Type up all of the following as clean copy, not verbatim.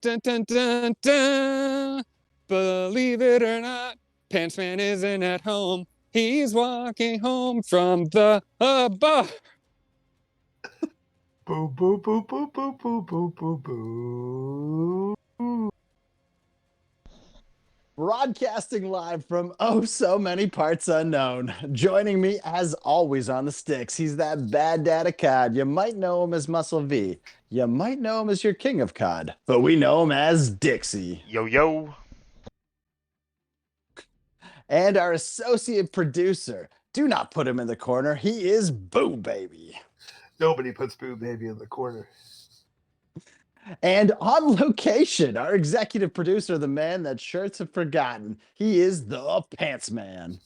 Dun, dun, dun, dun. Believe it or not, Pantsman isn't at home. He's walking home from the bar. Boo, boo, boo, boo, boo, boo, boo, boo, boo. Broadcasting live from oh so many parts unknown. Joining me as always on the sticks, he's that bad dad of COD. You might know him as Muscle V. You might know him as your king of COD, but we know him as Dixie. Yo, yo. And our associate producer, do not put him in the corner. He is Boo Baby. Nobody puts Boo Baby in the corner. And on location, our executive producer, the man that shirts have forgotten. He is the Pants Man.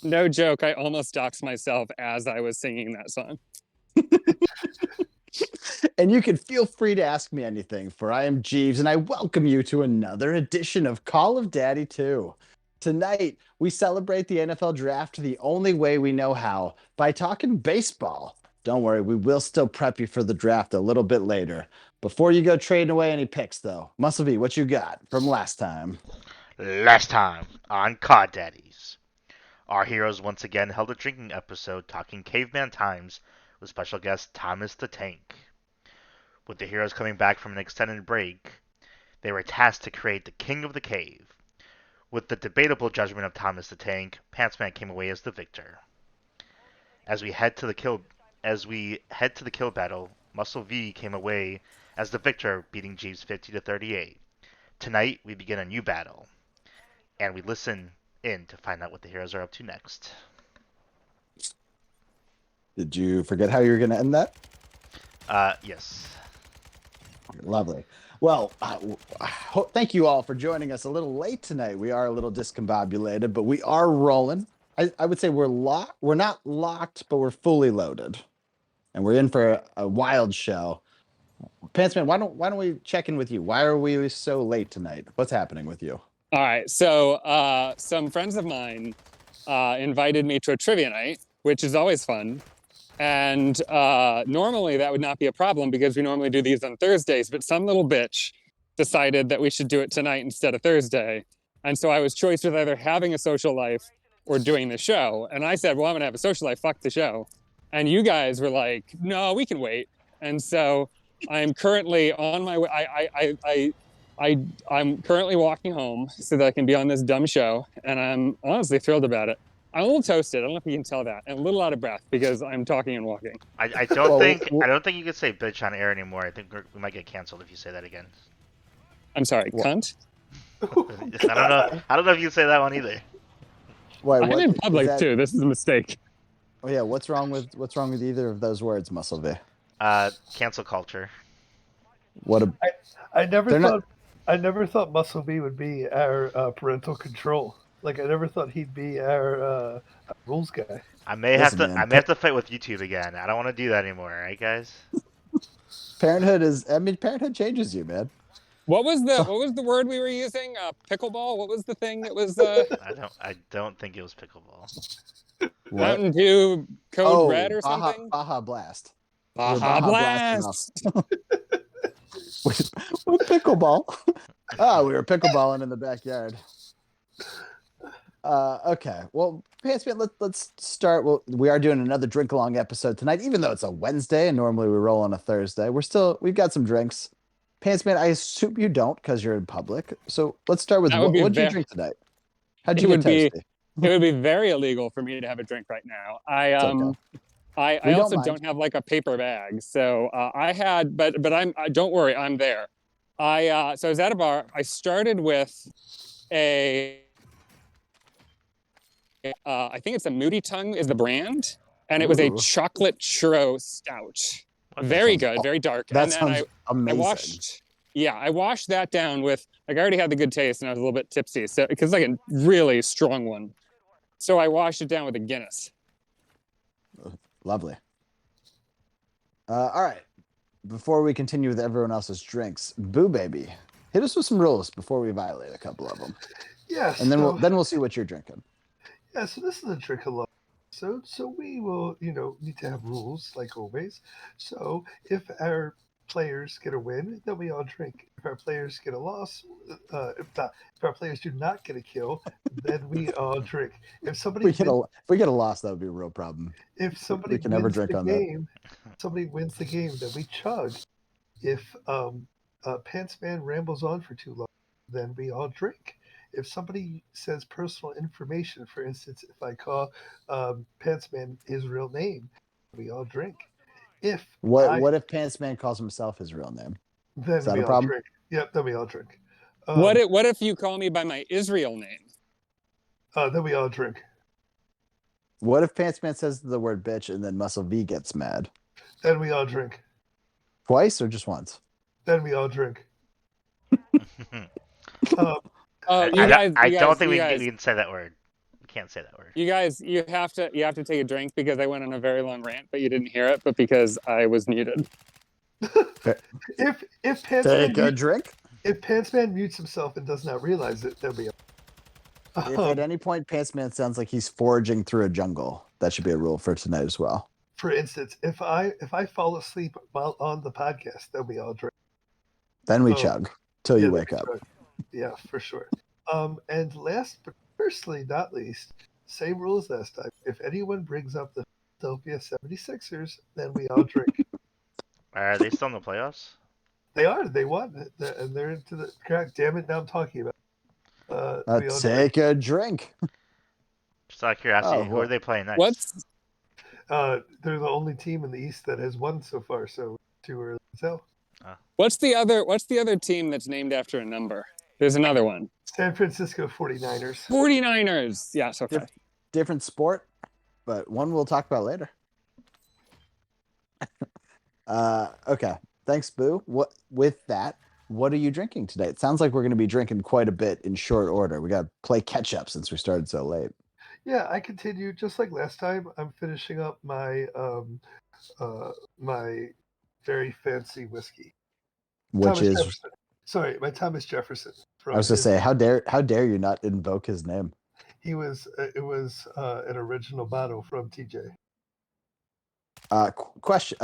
No joke, I almost doxed myself as I was singing that song. And you can feel free to ask me anything, for I am Jeeves, and I welcome you to another edition of Call of Daddy 2. Tonight, we celebrate the NFL draft the only way we know how, by talking baseball. Don't worry, we will still prep you for the draft a little bit later. Before you go trading away any picks, though, Muscle V, what you got from last time? Last time on COD Daddies, our heroes once again held a drinking episode talking caveman times with special guest Thomas the Tank. With the heroes coming back from an extended break, they were tasked to create the King of the Cave. With the debatable judgment of Thomas the Tank, Pantsman came away as the victor. As we head to the kill battle, Muscle V came away as the victor, beating Jeeves 50-38. Tonight, we begin a new battle, and we listen in to find out what the heroes are up to next. Did you forget how you were going to end that? Yes. Lovely. Well, thank you all for joining us a little late tonight. We are a little discombobulated, but we are rolling. I would say we're not locked, but we're fully loaded, and we're in for a wild show. Pantsman, why don't we check in with you? Why are we so late tonight? What's happening with you? All right, so some friends of mine invited me to a trivia night, which is always fun. And normally that would not be a problem because we normally do these on Thursdays, but some little bitch decided that we should do it tonight instead of Thursday. And so I was choiced with either having a social life or doing the show. And I said, well, I'm gonna have a social life, fuck the show. And you guys were like, no, we can wait. And so I'm currently on my way. I'm currently walking home so that I can be on this dumb show. And I'm honestly thrilled about it. I'm a little toasted. I don't know if you can tell that, and a little out of breath because I'm talking and walking. I don't think you can say bitch on air anymore. I think we might get canceled if you say that again. I'm sorry, cunt. I don't know if you can say that one either. Wait, I'm in public too. This is a mistake. Oh yeah, what's wrong with either of those words, Muscle V? Cancel culture. I never thought Muscle V would be our parental control. Like I never thought he'd be our rules guy. I may have to fight with YouTube again. I don't want to do that anymore, right, guys? Parenthood changes you, man. What was the word we were using? Pickleball. What was the thing that was? I don't think it was pickleball. Mountain Dew Code Red or something. Baja Blast. Baja Blast. with pickleball. We were pickleballing in the backyard. Okay. Well, Pantsman, let's start. Well, we are doing another drink along episode tonight, even though it's a Wednesday and normally we roll on a Thursday. We've got some drinks. Pantsman, I assume you don't because you're in public. So let's start with what did you drink tonight? How'd you get toasty? It would be very illegal for me to have a drink right now. I also don't have like a paper bag, so I had, but don't worry, I'm there. So I was at a bar. I started with a. I think it's a Moody Tongue is the brand, and it was a chocolate churro stout. Very good, very dark. That sounds amazing. I washed that down with, like, I already had the good taste and I was a little bit tipsy, so because like a really strong one. So I washed it down with a Guinness. Lovely. All right. Before we continue with everyone else's drinks, Boo Baby, hit us with some rules before we violate a couple of them. Yes. And then we'll see what you're drinking. Yeah, so this is a drink alone episode, so we will, need to have rules like always. So if our players get a win, then we all drink. If our players get a loss, if our players do not get a kill, then we all drink. If somebody If we get a loss, that would be a real problem. if somebody We can never wins drink the on that. game, somebody wins the game, then we chug. If Pants Man rambles on for too long, then we all drink. If somebody says personal information, for instance, if I call Pants Man his real name, we all drink. If What if Pants Man calls himself his real name? then Is that we a all problem? drink. Yep, then we all drink. What if you call me by my Israel name? Then we all drink. What if Pants Man says the word bitch and then Muscle V gets mad? Then we all drink. Twice or just once? Then we all drink. Um, Oh, I don't think we can say that word. We can't say that word. You guys, you have to take a drink because I went on a very long rant, but you didn't hear it, but because I was muted. if Pants Take Man a drink. if Pants Man mutes himself and does not realize it, then we. If at any point Pants Man sounds like he's foraging through a jungle, that should be a rule for tonight as well. For instance, if I fall asleep while on the podcast, then we all drink. Then we Oh, chug till you wake up. right. Yeah, for sure. And last but firstly not least, same rule as last time. If anyone brings up the Philadelphia 76ers, then we all drink. Are they still in the playoffs? They are. They won. And they're into the correct. Damn it! Now I'm talking about. We all drink. Take a drink. Just out of curiosity, Oh, who well. are they playing next? What's They're the only team in the East that has won so far. So too early to tell. what's the other team that's named after a number? There's another one. San Francisco 49ers. 49ers. Yes, okay. Different sport, but one we'll talk about later. Okay. Thanks, Boo. With that, what are you drinking today? It sounds like we're going to be drinking quite a bit in short order. We got to play catch up since we started so late. Yeah, I continue just like last time. I'm finishing up my my very fancy whiskey. Which Thomas is, Jefferson. Sorry, my Thomas Jefferson. I was going to say, how dare you not invoke his name? It was an original bottle from TJ. Question,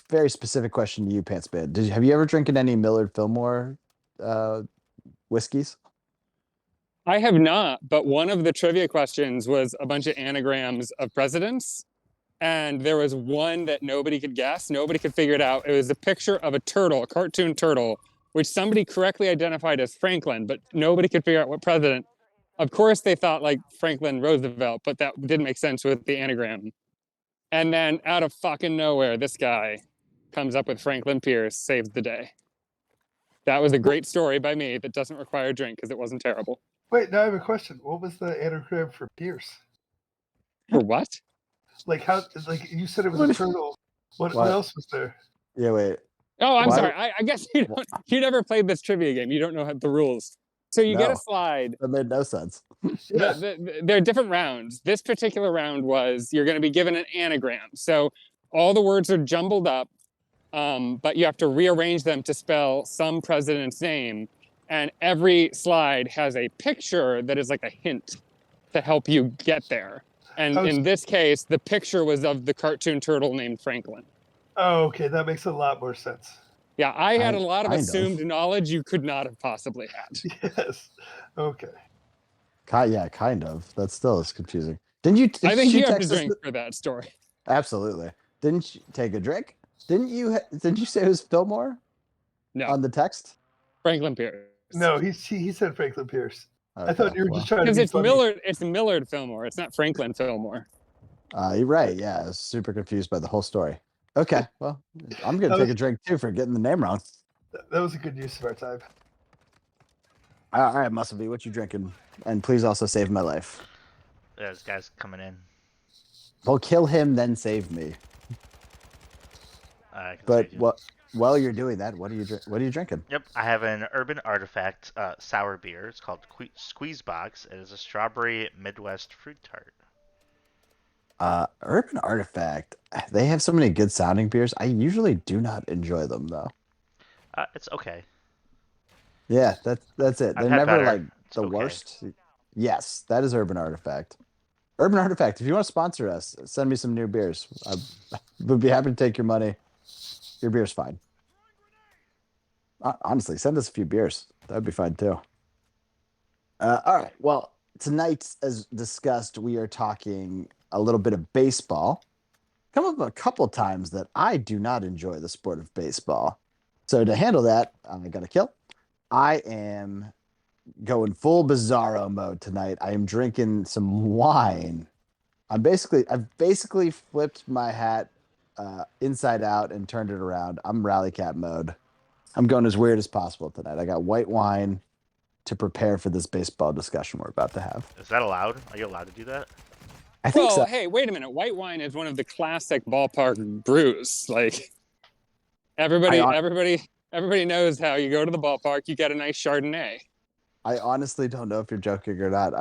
very specific question to you, Pants Man. Have you ever drinking any Millard Fillmore whiskeys? I have not, but one of the trivia questions was a bunch of anagrams of presidents. And there was one that nobody could guess. Nobody could figure it out. It was a picture of a turtle, a cartoon turtle, which somebody correctly identified as Franklin, but nobody could figure out what president. Of course, they thought like Franklin Roosevelt, but that didn't make sense with the anagram. And then out of fucking nowhere, this guy comes up with Franklin Pierce, saves the day. That was a great story by me that doesn't require a drink because it wasn't terrible. Wait, now I have a question. What was the anagram for Pierce? For what? Like how? Like you said, it was a turtle. What else was there? Yeah, wait. Oh, I'm Why- sorry. I guess you never played this trivia game. You don't know the rules. So you get No. a slide. That made no sense. Yeah. There are different rounds. This particular round was you're going to be given an anagram. So all the words are jumbled up, but you have to rearrange them to spell some president's name. And every slide has a picture that is like a hint to help you get there. And Oh, in this case, the picture was of the cartoon turtle named Franklin. Oh, okay, that makes a lot more sense. Yeah, I had a Kind- lot of kind of. assumed knowledge you could not have possibly had. Yes. Okay. Yeah, kind of. That still is confusing. Didn't you? I think she you have to text us drink for that story. Absolutely. Didn't you take a drink? Didn't you? Didn't you say it was Fillmore No, on the text? Franklin Pierce. No, he said Franklin Pierce. I Okay, thought you were well, just trying to Because be it's funny. Millard. It's Millard Fillmore. It's not Franklin Fillmore. You're right. Yeah, I was super confused by the whole story. Okay, well, I'm gonna That take was- a drink too for getting the name wrong. That was a good use of our time. All right, Muscle V, what you drinking? And please also save my life. There's guys coming in. Well, kill him, then save me. I can But save you. what? While you're doing that, what are you drinking? Yep, I have an Urban Artifact sour beer. It's called Squeeze Box. It is a strawberry Midwest fruit tart. Urban Artifact. They have so many good sounding beers. I usually do not enjoy them though. It's okay. Yeah, that's it. I've They're had never better. like It's the okay. worst. Yes, that is Urban Artifact. Urban Artifact, if you want to sponsor us, send me some new beers. I would be happy to take your money. Your beer's fine. Honestly, send us a few beers. That'd be fine too. All right. Well, tonight, as discussed, we are talking a little bit of baseball. Come up a couple times that I do not enjoy the sport of baseball. So to handle that, I got a kill. I am going full bizarro mode tonight. I am drinking some wine. I've basically flipped my hat inside out and turned it around. I'm rally cat mode. I'm going as weird as possible tonight. I got white wine to prepare for this baseball discussion we're about to have. Is that allowed? Are you allowed to do that? I think Well, so. hey, wait a minute. White wine is one of the classic ballpark brews. Like everybody knows how you go to the ballpark, you get a nice Chardonnay. I honestly don't know if you're joking or not.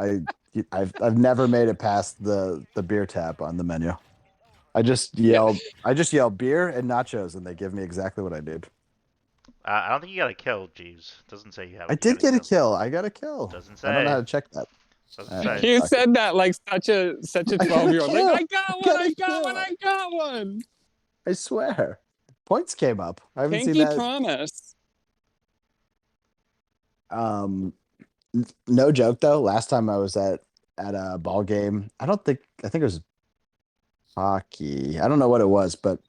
I've never made it past the beer tap on the menu. I just yell beer and nachos, and they give me exactly what I need. I don't think you got a kill, Jeeves. Doesn't say you have. I did get a kill. I got a kill. Doesn't say. I don't know how to check that. Doesn't Alright. say. You fuck said that like such a 12-year-old. Like, I got one, I got one, I got one. I swear. Points came up. I haven't Pinky seen that. promise. No joke though. Last time I was at a ball game, I think it was hockey. I don't know what it was, but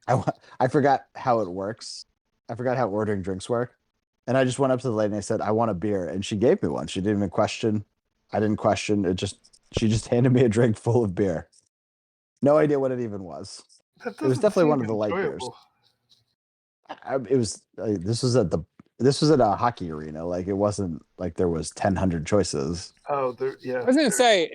I forgot how it works. I forgot how ordering drinks work. And I just went up to the lady and I said, I want a beer. And she gave me one. She didn't even question. I didn't question. She just handed me a drink full of beer. No idea what it even was. That It was doesn't definitely seem one of the light beers. enjoyable. It was. This was at a hockey arena. Like it wasn't like there was 1,000 choices. Oh, yeah. I was gonna say,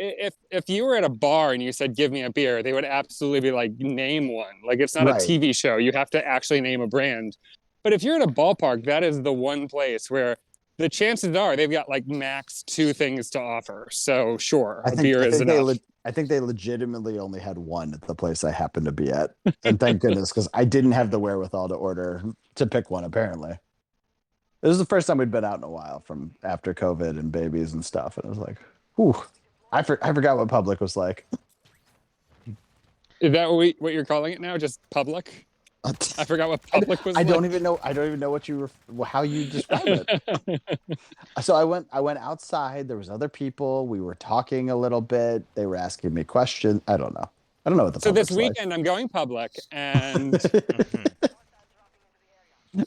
if you were at a bar and you said, "Give me a beer," they would absolutely be like, "Name one." Like it's not Right. a TV show; you have to actually name a brand. But if you're at a ballpark, that is the one place where the chances are they've got like max 2 things to offer. So sure, a beer is enough. I think they legitimately only had one at the place I happened to be at, and thank goodness because I didn't have the wherewithal to pick one. Apparently, this is the first time we'd been out in a while from after COVID and babies and stuff, and it was like, whew, I forgot what public was like. Is that what you're calling it now? Just public? I forgot what public was. I don't like. even know. I don't even know how you describe it. So I went outside. There was other people. We were talking a little bit. They were asking me questions. I don't know. I don't know what the. So this public's weekend I'm going public, and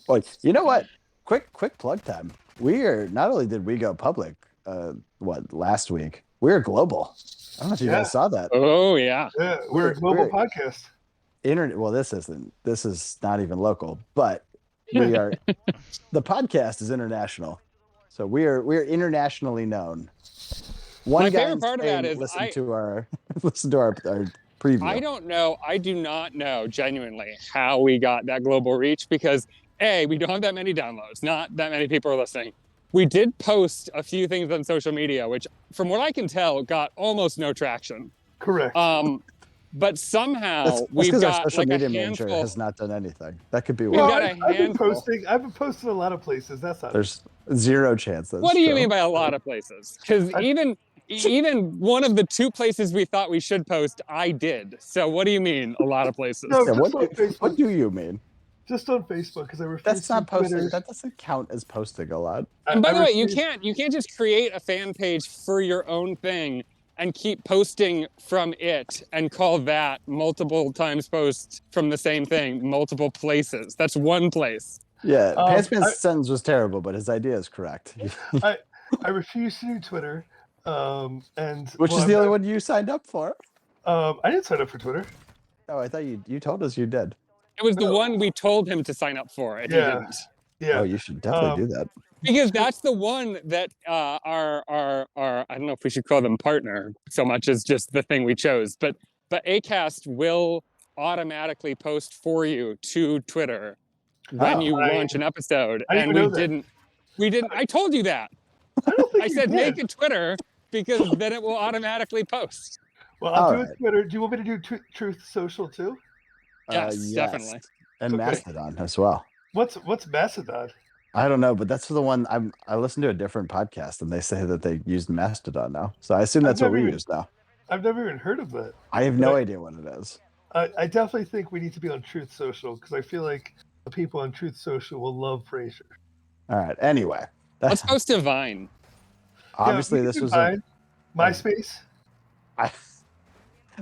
like you know what? Quick plug time. Not only did we go public, last week? We're global. I don't know if you guys saw that. oh yeah, Yeah, we're a global podcast. Internet. Well, this is not even local, but we are. The podcast is international, so we're internationally known. My guy favorite in part of Spain that is listened to our preview. I don't know. I do not know genuinely how we got that global reach because A, we don't have that many downloads. Not that many people are listening. We did post a few things on social media, which from what I can tell, got almost no traction. Correct. But somehow That's we've because our got social like media a manager handful. has not done anything. That could be We've why. got a I've been handful. posting. I've been posting a lot of places. That's not. There's zero chance. That's What do you true. mean by a lot of places? Because even one of the 2 places we thought we should post, I did. So what do you mean a lot of places? No, Yeah, just on what Facebook. do you mean? Just on Facebook because I refuse That's not to posting. Twitter. That doesn't count as posting a lot. And by I the way, you refuse- can't just create a fan page for your own thing and keep posting from it and call that multiple times posts from the same thing, multiple places. That's one place. Yeah, Pants sentence was terrible, but his idea is correct. I refuse to do Twitter. And Which is the only one you signed up for. I didn't sign up for Twitter. Oh, I thought you told us you did. It was the No. one we told him to sign up for, and he Yeah. didn't. Yeah. Oh, you should definitely do that. Because that's the one that our I don't know if we should call them partner so much as just the thing we chose, but Acast will automatically post for you to Twitter when you launch an episode, I didn't and know that. we didn't. I told you that. I don't think I you said did. make a Twitter because then it will automatically post. Well, I'll do Alright. it Twitter. Do you want me to do Truth Social too? Yes, definitely. And Okay. Mastodon as well. What's Mastodon? I don't know, but that's the one I listened to a different podcast and they say that they used Mastodon now. So I assume that's what we use now. I've never even heard of that. I have no idea what it is. I definitely think we need to be on Truth Social because I feel like the people on Truth Social will love Frasier. All right. Anyway, Let's post to Vine. obviously we this can was find MySpace.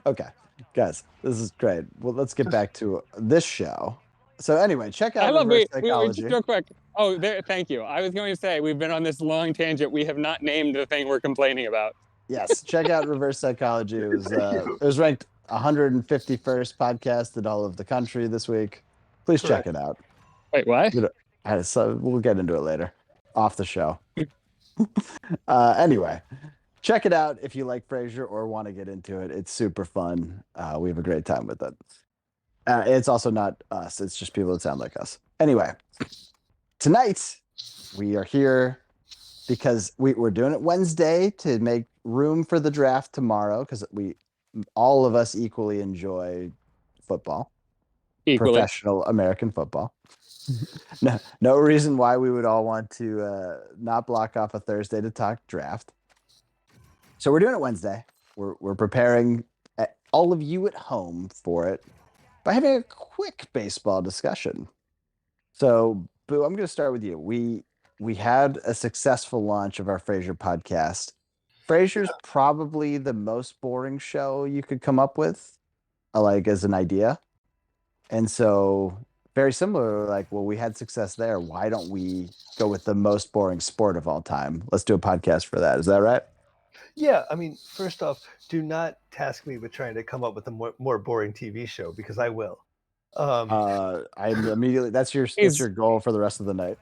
Okay, guys, this is great. Well, let's get back to this show. So anyway, check out I love Reverse wait, Psychology. just real quick. Oh, there. Thank you. I was going to say we've been on this long tangent. We have not named the thing we're complaining about. Yes, check out Reverse Psychology. It was ranked 151st podcast in all of the country this week. Please check it out. Wait, what? So we'll get into it later, off the show. Anyway, check it out if you like Frasier or want to get into it. It's super fun. We have a great time with it. It's also not us. It's just people that sound like us. Anyway, tonight we are here because we're doing it Wednesday to make room for the draft tomorrow because all of us equally enjoy football, Equally. professional American football. No reason why we would all want to not block off a Thursday to talk draft. So we're doing it Wednesday. We're preparing all of you at home for it by having a quick baseball discussion. So, Boo, I'm going to start with you. We had a successful launch of our Frasier podcast. Frasier's probably the most boring show you could come up with, like as an idea. And so very similar, like, well, we had success there. Why don't we go with the most boring sport of all time? Let's do a podcast for that. Is that right? Yeah, I mean, first off, do not task me with trying to come up with a more boring TV show because I will. I'm immediately that's your goal for the rest of the night.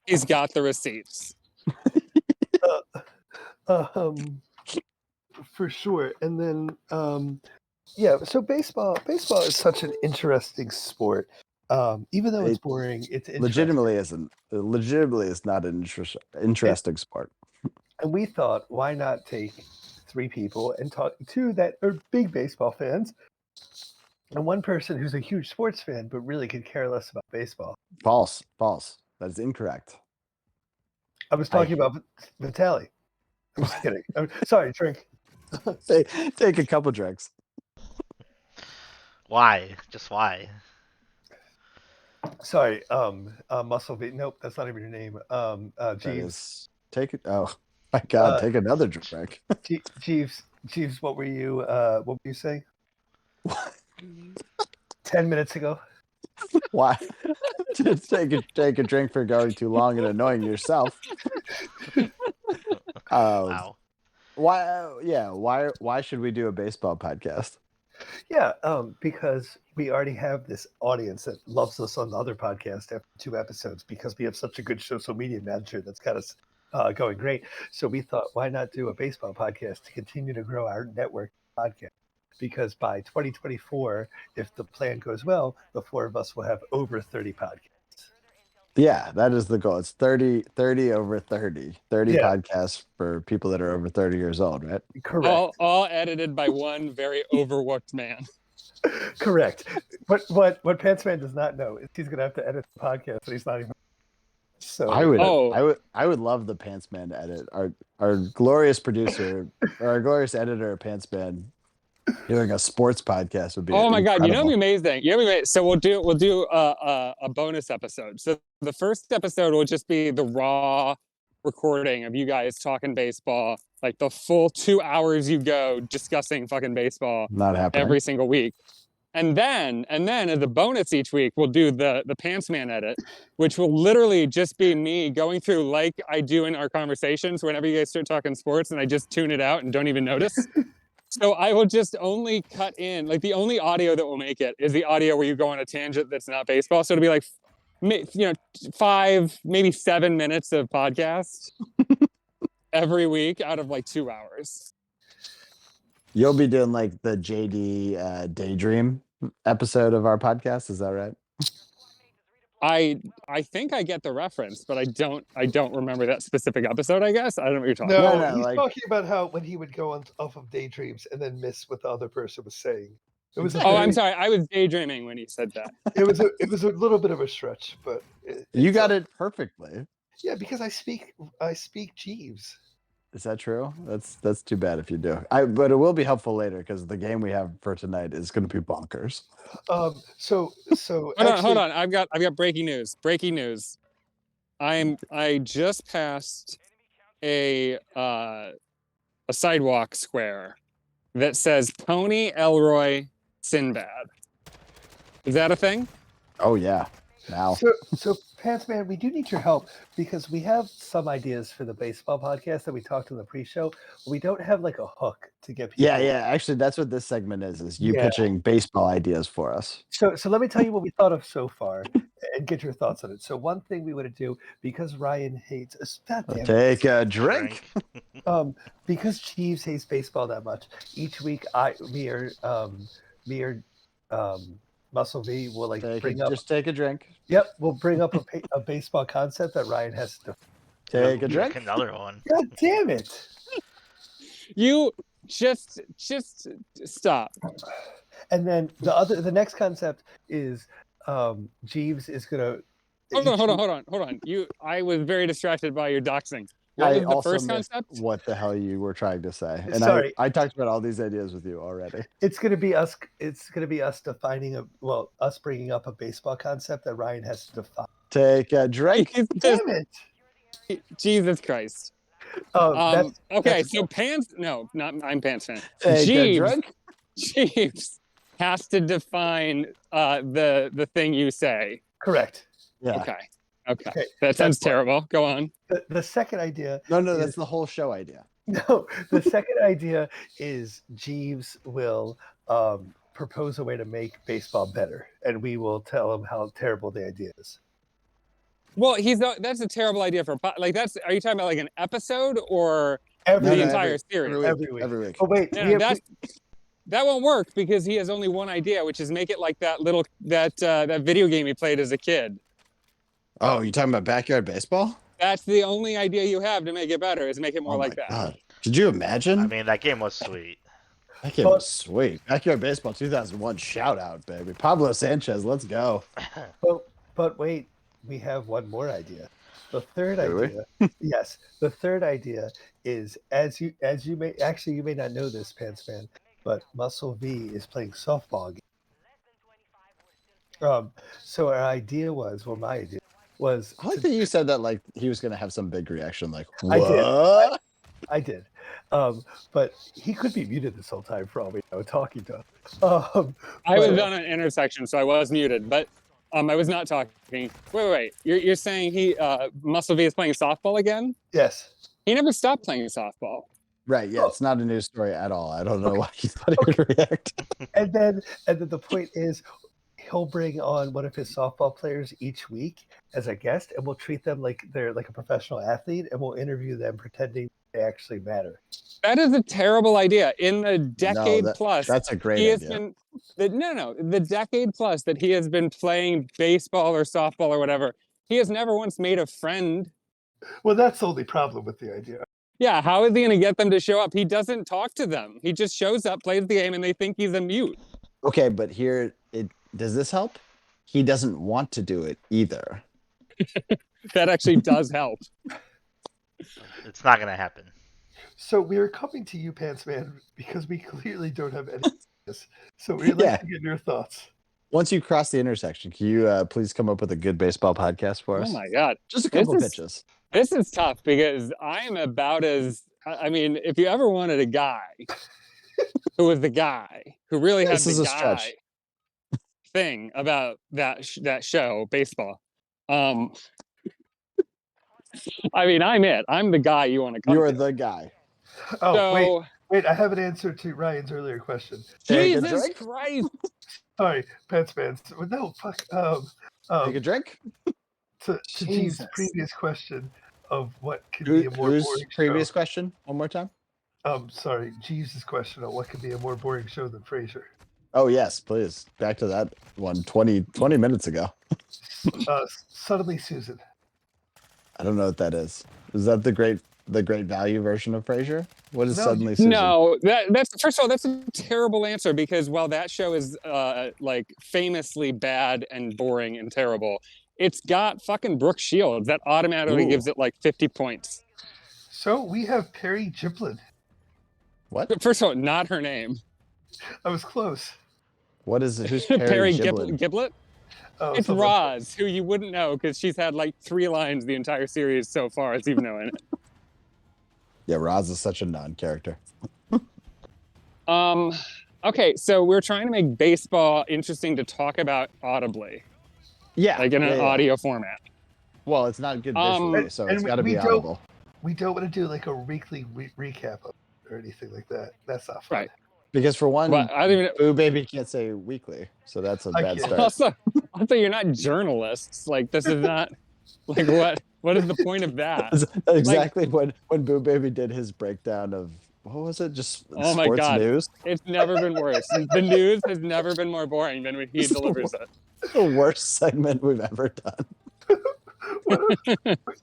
He's got the receipts. For sure. And then yeah, so baseball is such an interesting sport. Even though it's boring, it's legitimately isn't. It legitimately is not an interesting sport. And we thought, why not take 3 people and talk 2 that are big baseball fans, and 1 person who's a huge sports fan but really could care less about baseball. False. That is incorrect. I was talking about Vitaly. I'm just kidding. Sorry, drink. Take a couple drinks. Why? Just why? Sorry, Muscle V. Nope, that's not even your name. Jeeves. Take it. Oh my God! Take another drink. Jeeves, what were you saying? 10 minutes ago. Why? Just take a drink for going too long and annoying yourself. Wow. Why? Yeah. Why should we do a baseball podcast? Yeah, because we already have this audience that loves us on the other podcast after 2 episodes because we have such a good social media manager that's got us going great. So we thought, why not do a baseball podcast to continue to grow our network podcast? Because by 2024, if the plan goes well, the 4 of us will have over 30 podcasts. Yeah, that is the goal. It's 30 over 30 podcasts for people that are over 30 years old, right? Correct. All edited by one very overworked man. Correct. But what Pants Man does not know is he's going to have to edit the podcast, and he's not even. So I would love the Pants Man to edit. Our glorious producer, or our glorious editor, Pants Man, doing a sports podcast would be. Oh my God! incredible. You know, it'd be amazing. So we'll do a bonus episode. So the first episode will just be the raw recording of you guys talking baseball, like the full 2 hours you go discussing fucking baseball. Not happening every single week. And then as a bonus each week, we'll do the Pants Man edit, which will literally just be me going through like I do in our conversations whenever you guys start talking sports and I just tune it out and don't even notice. So I will just only cut in, like the only audio that will make it is the audio where you go on a tangent that's not baseball. So it'll be like, 5, maybe 7 minutes of podcast every week out of like 2 hours. You'll be doing like the JD Daydream episode of our podcast. Is that right? Mm-hmm. I think I get the reference, but I don't remember that specific episode, I guess. I don't know what you're talking No, about. he's talking about how when he would go off of daydreams and then miss what the other person was saying. It was I'm sorry. I was daydreaming when he said that. It was a little bit of a stretch, but you got it perfectly. Yeah, because I speak Jeeves. Is that true? That's too bad if you do. But it will be helpful later because the game we have for tonight is going to be bonkers. So hold on. I've got breaking news. I just passed a sidewalk square that says Tony Elroy Sinbad. Is that a thing? Oh yeah. Now. So Pants Man, we do need your help because we have some ideas for the baseball podcast that we talked in the pre-show. We don't have like a hook to get people. Yeah. Actually, that's what this segment is you Yeah. pitching baseball ideas for us. So let me tell you what we thought of so far and get your thoughts on it. So one thing we would do, because Ryan hates Take a drink. because Jeeves hates baseball that much, each week me or Muscle V will like Just take a drink. Yep, we'll bring up a baseball concept that Ryan has to Take a drink. Another one. God damn it. You just stop. And then the next concept is Jeeves is gonna Hold on. I was very distracted by your doxing. What I was the also first missed concept? what the hell you were trying to say. And Sorry. I talked about all these ideas with you already. It's gonna be us defining us bringing up a baseball concept that Ryan has to define. Take a drink. Damn it. Jesus Christ. Okay, so Pants. No, I'm Pants fan. Take a drink. Jeeves has to define the thing you say. Correct. Yeah. Okay. That sounds terrible. Go on. The second idea. No, that's the whole show idea. No, the second idea is Jeeves will propose a way to make baseball better, and we will tell him how terrible the idea is. Well, that's a terrible idea for are you talking about like an episode or Every the entire series? Every week. Oh wait, that won't work because he has only one idea, which is make it like that video game he played as a kid. Oh, you talking about backyard baseball? That's the only idea you have to make it better is make it more like that. God. Could you imagine? I mean, that game was sweet. That game was sweet. Backyard baseball 2001 shout out, baby. Pablo Sanchez, let's go. But wait, we have one more idea. The third Do idea, yes, the third idea is you may not know this, Pants Man, but Muscle V is playing softball again. So our idea was, my idea was. I like that you said that like he was gonna have some big reaction, like I did. what? I did. But he could be muted this whole time for all we know, talking to him. I was on an intersection, so I was muted, but I was not talking. Wait. You're saying Muscle V is playing softball again? Yes. He never stopped playing softball. Right, yeah, it's not a news story at all. I don't know why he thought he would react. And then the point is he'll bring on one of his softball players each week as a guest, and we'll treat them like they're like a professional athlete, and we'll interview them pretending they actually matter. That is a terrible idea. In the decade plus, that's a great he idea. has been the decade plus that he has been playing baseball or softball or whatever. He has never once made a friend. Well, that's the only problem with the idea. Yeah, how is he going to get them to show up? He doesn't talk to them. He just shows up, plays the game, and they think he's a mute. Okay, but does this help? He doesn't want to do it either. That actually does help. It's not gonna happen. So we are coming to you, Pants Man, because we clearly don't have any of this. So we'd like to get your thoughts. Once you cross the intersection, can you please come up with a good baseball podcast for us? Oh my God. Just a couple pitches. This is tough because I am about as, if you ever wanted a guy who was the guy who really had the guy thing about that show, baseball. I'm it. I'm the guy you want to come You're to. the guy. Oh, So, wait, I have an answer to Ryan's earlier question. Jesus Christ. Sorry, Pants Man. No, fuck. Take a drink? To Jeeves' previous question of what could be a more boring previous show. question? One more time? Sorry, Jeeves' question of what could be a more boring show than Frasier. Oh, yes, please. Back to that one 20 minutes ago. Suddenly Susan. I don't know what that is. Is that the great value version of Frasier? What is Suddenly Susan? No, that's first of all, that's a terrible answer because while that show is like famously bad and boring and terrible, it's got fucking Brooke Shields that automatically gives it like 50 points. So we have Perry Giplin. What? First of all, not her name. I was close. What is it? Who's Perry Perry Giblin? Giblet? Oh, It's someone- Roz, who you wouldn't know because she's had like 3 lines the entire series so far as you've known it. Yeah, Roz is such a non-character. Okay, so we're trying to make baseball interesting to talk about audibly, Yeah, like in an yeah. audio format. Well, it's not good Um, visually, so and it's we- got to we be don't- audible. We don't want to do like a weekly recap of or anything like that. That's not fun. Right. Because for one, Well, I don't even. Boo Baby can't say weekly, so that's a I bad can't. start. Also, you're not journalists. Like this is not like what is the point of that? That's exactly when Boo Baby did his breakdown of what was it? Just Oh my sports God. news. It's never been worse. The news has never been more boring than when he This is the delivers it. The worst segment we've ever done.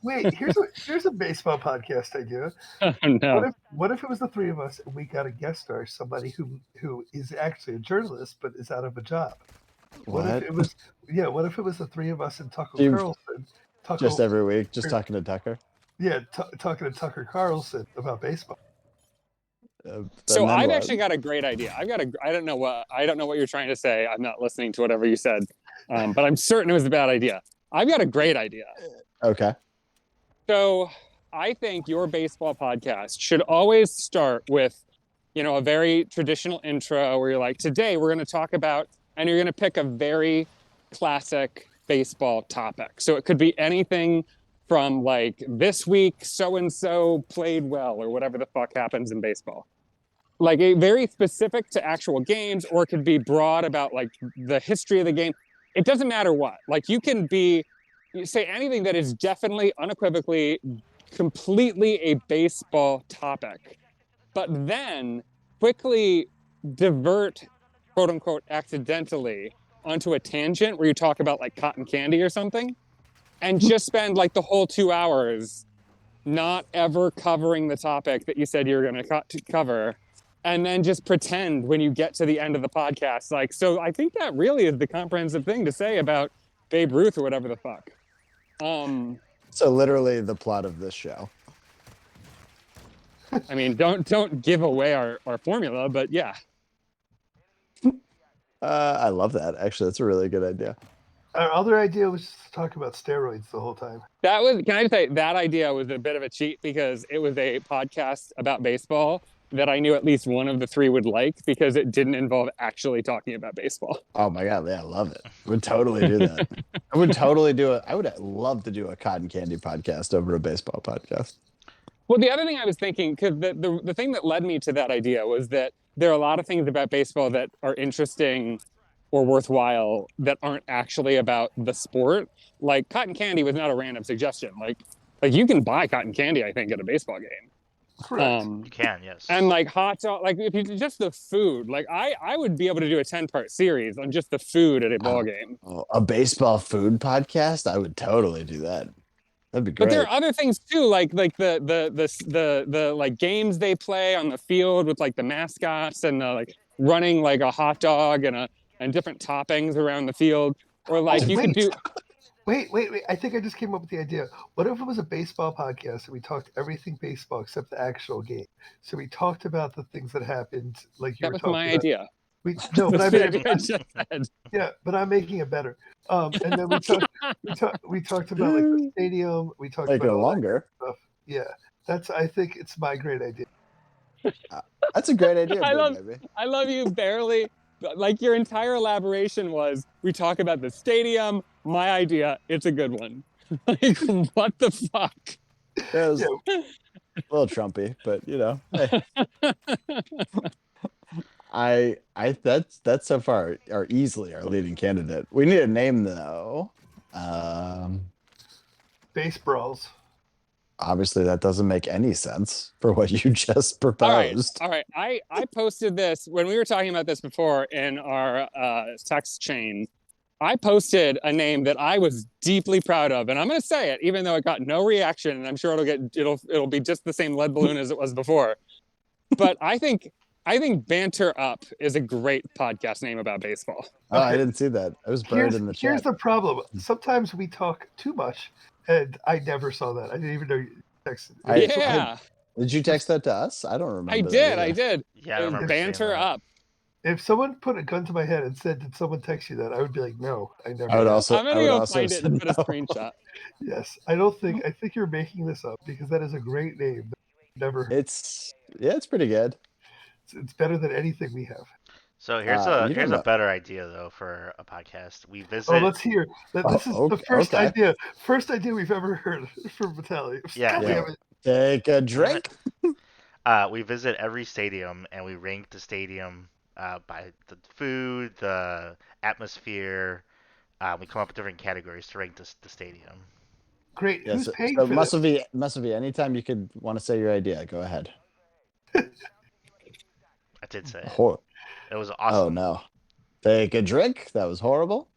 Wait, here's a baseball podcast idea. Oh no. What if it was the three of us and we got a guest star, somebody who is actually a journalist but is out of a job? What if it was what if it was the three of us and Tucker You've- Carlson? Just every week, just talking to Tucker. Talking to Tucker Carlson about baseball. So And then I've what? actually got a great idea. I don't know what you're trying to say. I'm not listening to whatever you said, but I'm certain it was a bad idea. I've got a great idea. Okay. So I think your baseball podcast should always start with, a very traditional intro where you're like, today we're going to talk about, and you're going to pick a very classic baseball topic. So it could be anything from like this week so-and-so played well or whatever the fuck happens in baseball. Like a very specific to actual games, or it could be broad about like the history of the game. It doesn't matter what. Like you say anything that is definitely, unequivocally, completely a baseball topic, but then quickly divert, quote unquote, accidentally onto a tangent where you talk about like cotton candy or something, and just spend like the whole 2 hours not ever covering the topic that you said you were going to cover. And then just pretend when you get to the end of the podcast, like, so I think that really is the comprehensive thing to say about Babe Ruth or whatever the fuck. So literally the plot of this show. I mean, don't give away our formula, but yeah. I love that. Actually, that's a really good idea. Our other idea was just to talk about steroids the whole time. Can I say that idea was a bit of a cheat because it was a podcast about baseball that I knew at least one of the three would like because it didn't involve actually talking about baseball. Oh my God, yeah, I love it. I would totally do that. I would totally do it. I would love to do a cotton candy podcast over a baseball podcast. Well, the other thing I was thinking, because the thing that led me to that idea was that there are a lot of things about baseball that are interesting or worthwhile that aren't actually about the sport. Like cotton candy was not a random suggestion. Like you can buy cotton candy, I think, at a baseball game. Correct. You can, yes. And like hot dog, like if you just the food, like I would be able to do a 10-part series on just the food at a ball game. Oh, a baseball food podcast? I would totally do that. That'd be great. But there are other things too, like the like games they play on the field with like the mascots and like running like a hot dog and different toppings around the field, or like you could do. Wait. I think I just came up with the idea. What if it was a baseball podcast and we talked everything baseball except the actual game? So we talked about the things that happened, like you That were was talking my about. idea. No, but That's I the mean, idea I just said. yeah, but I'm making it better. And then we talked about like the stadium. We talked Make about it all that longer. stuff. Yeah, I think it's my great idea. That's a great idea, I love- baby. I love you barely. Like your entire elaboration was, we talk about the stadium. My idea, it's a good one. Like what the fuck? It was a little Trumpy, but hey. That's so far easily our leading candidate. We need a name though. Base brawls. Obviously that doesn't make any sense for what you just All proposed. right. I posted this when we were talking about this before in our text chain. I posted a name that I was deeply proud of, and I'm going to say it, even though it got no reaction, and I'm sure it'll be just the same lead balloon as it was before. But I think Banter Up is a great podcast name about baseball. Oh, I didn't see that. I was buried in the chat. Here's the problem. Sometimes we talk too much, and I never saw that. I didn't even know you texted. Yeah, Did you text that to us? I don't remember. I that did. either. I did. Yeah, I remember seeing Banter that. Up. If someone put a gun to my head and said, "Did someone text you that?" I would be like, "No, I never." I would did." also. I'm I gonna would go also find it say and put a no. screenshot. Yes, I don't think. I think you're making this up because that is a great name. That I've never heard. It's pretty good. It's better than anything we have. So here's a You don't here's a know. better idea though for a podcast. We Oh, visit. let's hear. This is the first Okay. idea. First idea we've ever heard from Vitaly. Yeah. God Yeah. damn it. Take a drink. We visit every stadium and we rank the stadium by the food, the atmosphere. We come up with different categories to rank the stadium. Great. Yeah, Who's so paying for must this? be anytime you could want to say your idea. Go ahead. I did say it. Hor- It was oh awesome. no. Take a drink. That was horrible.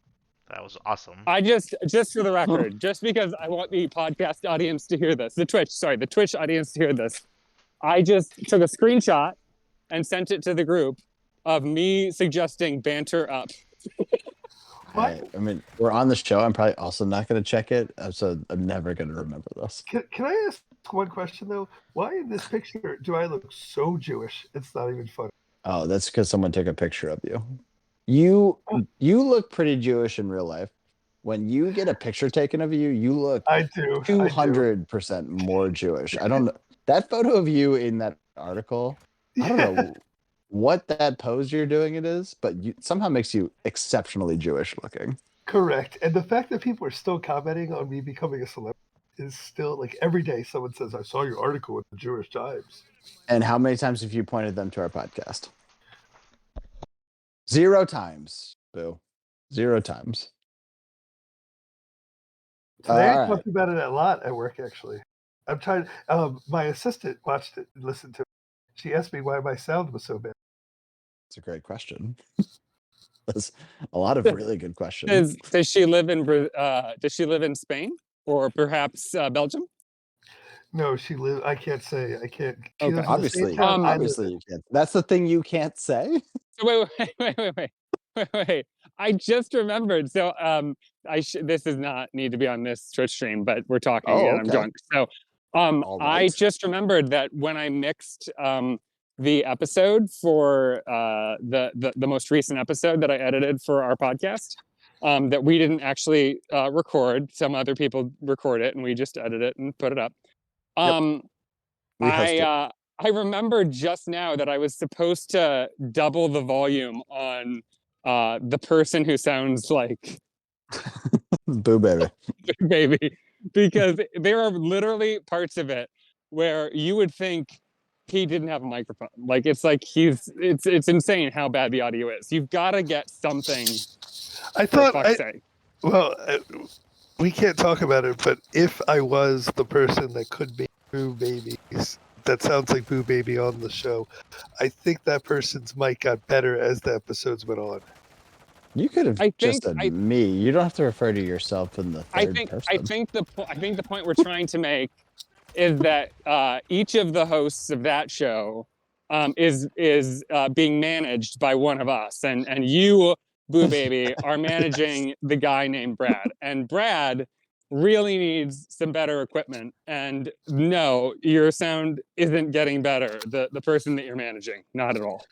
That was awesome. I just for the record, just because I want the podcast audience to hear this, the Twitch audience to hear this, I just took a screenshot and sent it to the group of me suggesting banter up. What? I mean, we're on the show. I'm probably also not going to check it, so I'm never going to remember this. Can I ask one question though? Why in this picture do I look so Jewish? It's not even funny. Oh, that's because someone took a picture of you. You look pretty Jewish in real life. When you get a picture taken of you, you look I do. 200% more Jewish. I don't know. That photo of you in that article, I don't know what that pose you're doing it is, but you somehow makes you exceptionally Jewish looking. Correct. And the fact that people are still commenting on me becoming a celebrity is still like every day someone says, "I saw your article with the Jewish Times." And how many times have you pointed them to our podcast? 0 times, Boo. 0 times. Today I All right. talked about it a lot at work, actually. I'm trying. My assistant watched it and listened to it. She asked me why my sound was so bad. It's a great question. That's a lot of really good questions. Does she live in Spain or perhaps Belgium? No, she lives. I can't say. I can't. She Okay. lives in the same Obviously, town I live obviously in. you can't. That's the thing you can't say. So wait. I just remembered. So this does not need to be on this Twitch stream, but we're talking Oh, and I'm okay. drunk. So All I right. just remembered that when I mixed the episode for the most recent episode that I edited for our podcast, that we didn't actually record. Some other people record it and we just edit it and put it up. We host it. I remembered just now that I was supposed to double the volume on the person who sounds like Boo baby. baby, because there are literally parts of it where you would think he didn't have a microphone. Like it's insane how bad the audio is. You've got to get something. I For thought. fuck's sake. Well, we can't talk about it, but if I was the person that could make Boo Babies, that sounds like Boo Baby on the show, I think that person's mic got better as the episodes went on. You could have I just think said me. You don't have to refer to yourself in the third person. I think the point we're trying to make is that each of the hosts of that show is being managed by one of us, and you, Boo Baby, are managing the guy named Brad, and Brad really needs some better equipment. And no, your sound isn't getting better. The person that you're managing, not at all.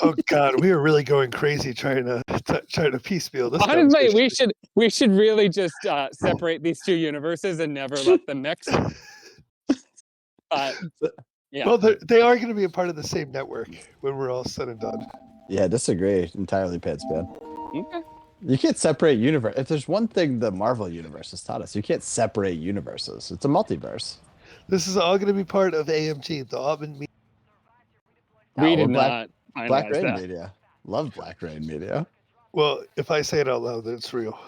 Oh God, we are really going crazy trying to piecemeal this. Honestly, conversation. we should really just separate these two universes and never let them mix. But yeah, Well, they are going to be a part of the same network when we're all said and done. Yeah, disagree entirely, Pits, man. okay. You can't separate universe. If there's one thing the Marvel universe has taught us, you can't separate universes. It's a multiverse. This is all going to be part of AMG, the Altman Media. We did Black not Black finalize Rain that. Media. Love Black Rain Media. Well, if I say it out loud, then it's real.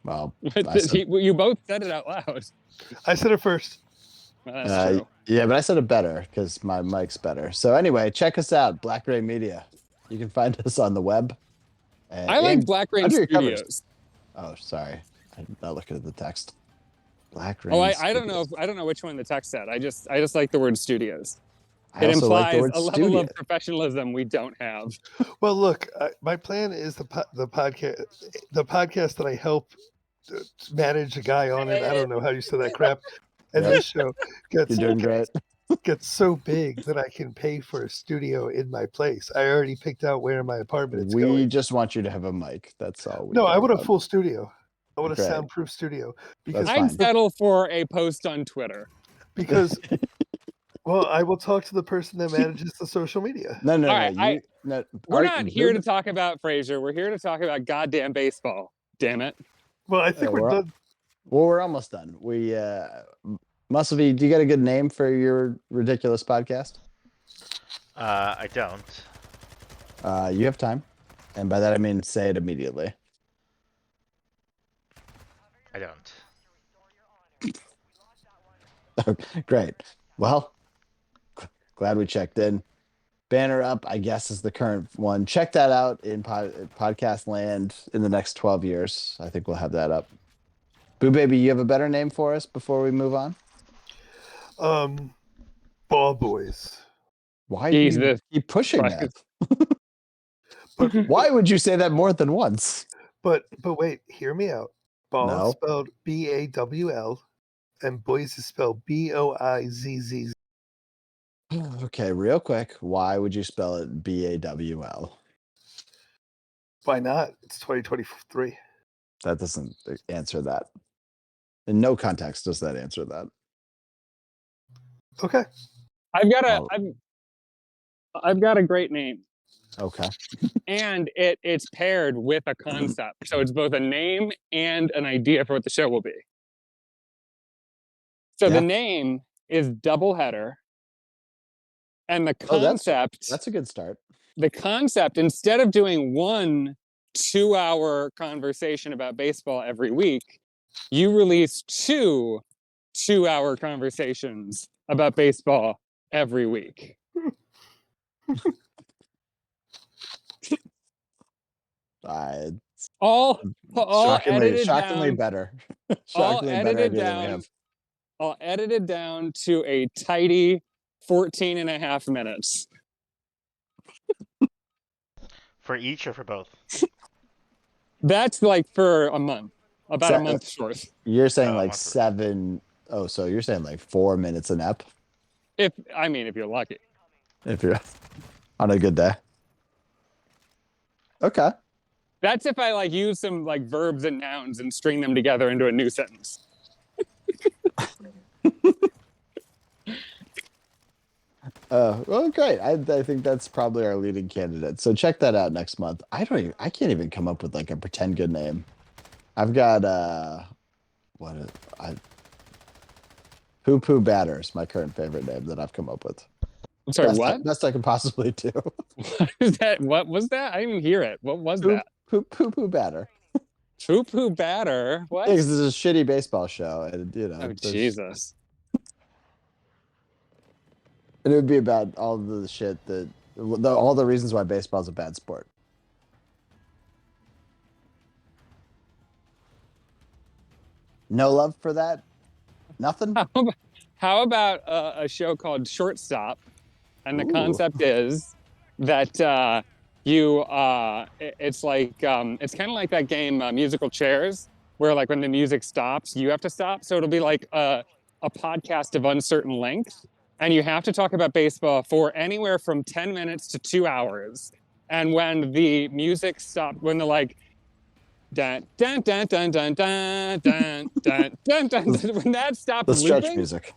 Well, You both said it out loud. I said it first. Well, that's true. yeah, but I said it better because my mic's better. So anyway, check us out, Black Rain Media. You can find us on the web. I like Black Rain under your covers. Studios. Oh, sorry, I'm not looking at the text. Black Rain. Oh, I don't know. Studios. I don't know which one the text said. I just like the word studios. I It also like the implies word a level studio. of professionalism we don't have. Well, look, my plan is the podcast that I help manage a guy on it. I don't know how you say that crap. And Yeah. this show gets You're doing great. gets so big that I can pay for a studio in my place. I already picked out where in my apartment it's We going. just want you to have a mic. That's all. No, I care want a about. full studio. I want a Great. soundproof studio because That's I'd fine. settle for a post on Twitter. because well, I will talk to the person that manages the social media. No, All right, we're Art, not here to talk about Frasier. We're here to talk about goddamn baseball. Damn it. Well, I think we're done. Well, we're almost done. We Muscleby, do you got a good name for your ridiculous podcast? I don't. You have time, and by that I mean say it immediately. I don't. Great. Well, glad we checked in. Banner Up, I guess, is the current one. Check that out in podcast land in the next 12 years. I think we'll have that up. Boo Baby, you have a better name for us before we move on? Ball Boys. Why do you Jesus keep pushing Christ. that? Why would you say that more than once? But wait, hear me out. Ball No. is spelled BAWL, and Boys is spelled BOIZZ. Okay, real quick. Why would you spell it BAWL? Why not? It's 2023. That doesn't answer that. In no context does that answer that. Okay. I've got a Oh. I've got a great name. Okay. And it's paired with a concept. So it's both a name and an idea for what the show will be. So Yeah. the name is Doubleheader. And the Oh, concept, That's a good start. the concept, instead of doing 1 2-hour conversation about baseball every week, you release 2 2-hour conversations about baseball every week. All edited shockingly down, better. all Shockingly better edited idea than we down, have. all edited down to a tidy 14 and a half minutes. For each or for both? That's like for a month, about a month short. You're saying Oh, like month. 7. Oh, so you're saying like 4 minutes an ep? If you're lucky. If you're on a good day. Okay. That's if I like use some like verbs and nouns and string them together into a new sentence. Well, great. I think that's probably our leading candidate. So check that out next month. I can't even come up with like a pretend good name. I've got Poo Poo Batter is my current favorite name that I've come up with. I'm sorry, what? Best I can possibly do. What is that? What was that? I didn't even hear it. What was that? Poo Poo Batter. Poo Poo Batter? What? Because this is a shitty baseball show, and Oh, Jesus. And it would be about all the shit all the reasons why baseball's a bad sport. No love for that? Nothing? How about a show called Shortstop? And the Ooh. concept is that it's like it's kind of like that game Musical Chairs, where like when the music stops, you have to stop. So it'll be like a podcast of uncertain length, and you have to talk about baseball for anywhere from 10 minutes to 2 hours. And when the music stops, when the like dun dun dun dun dun dun dun dun dun dun, when that stops The stretch looping, music.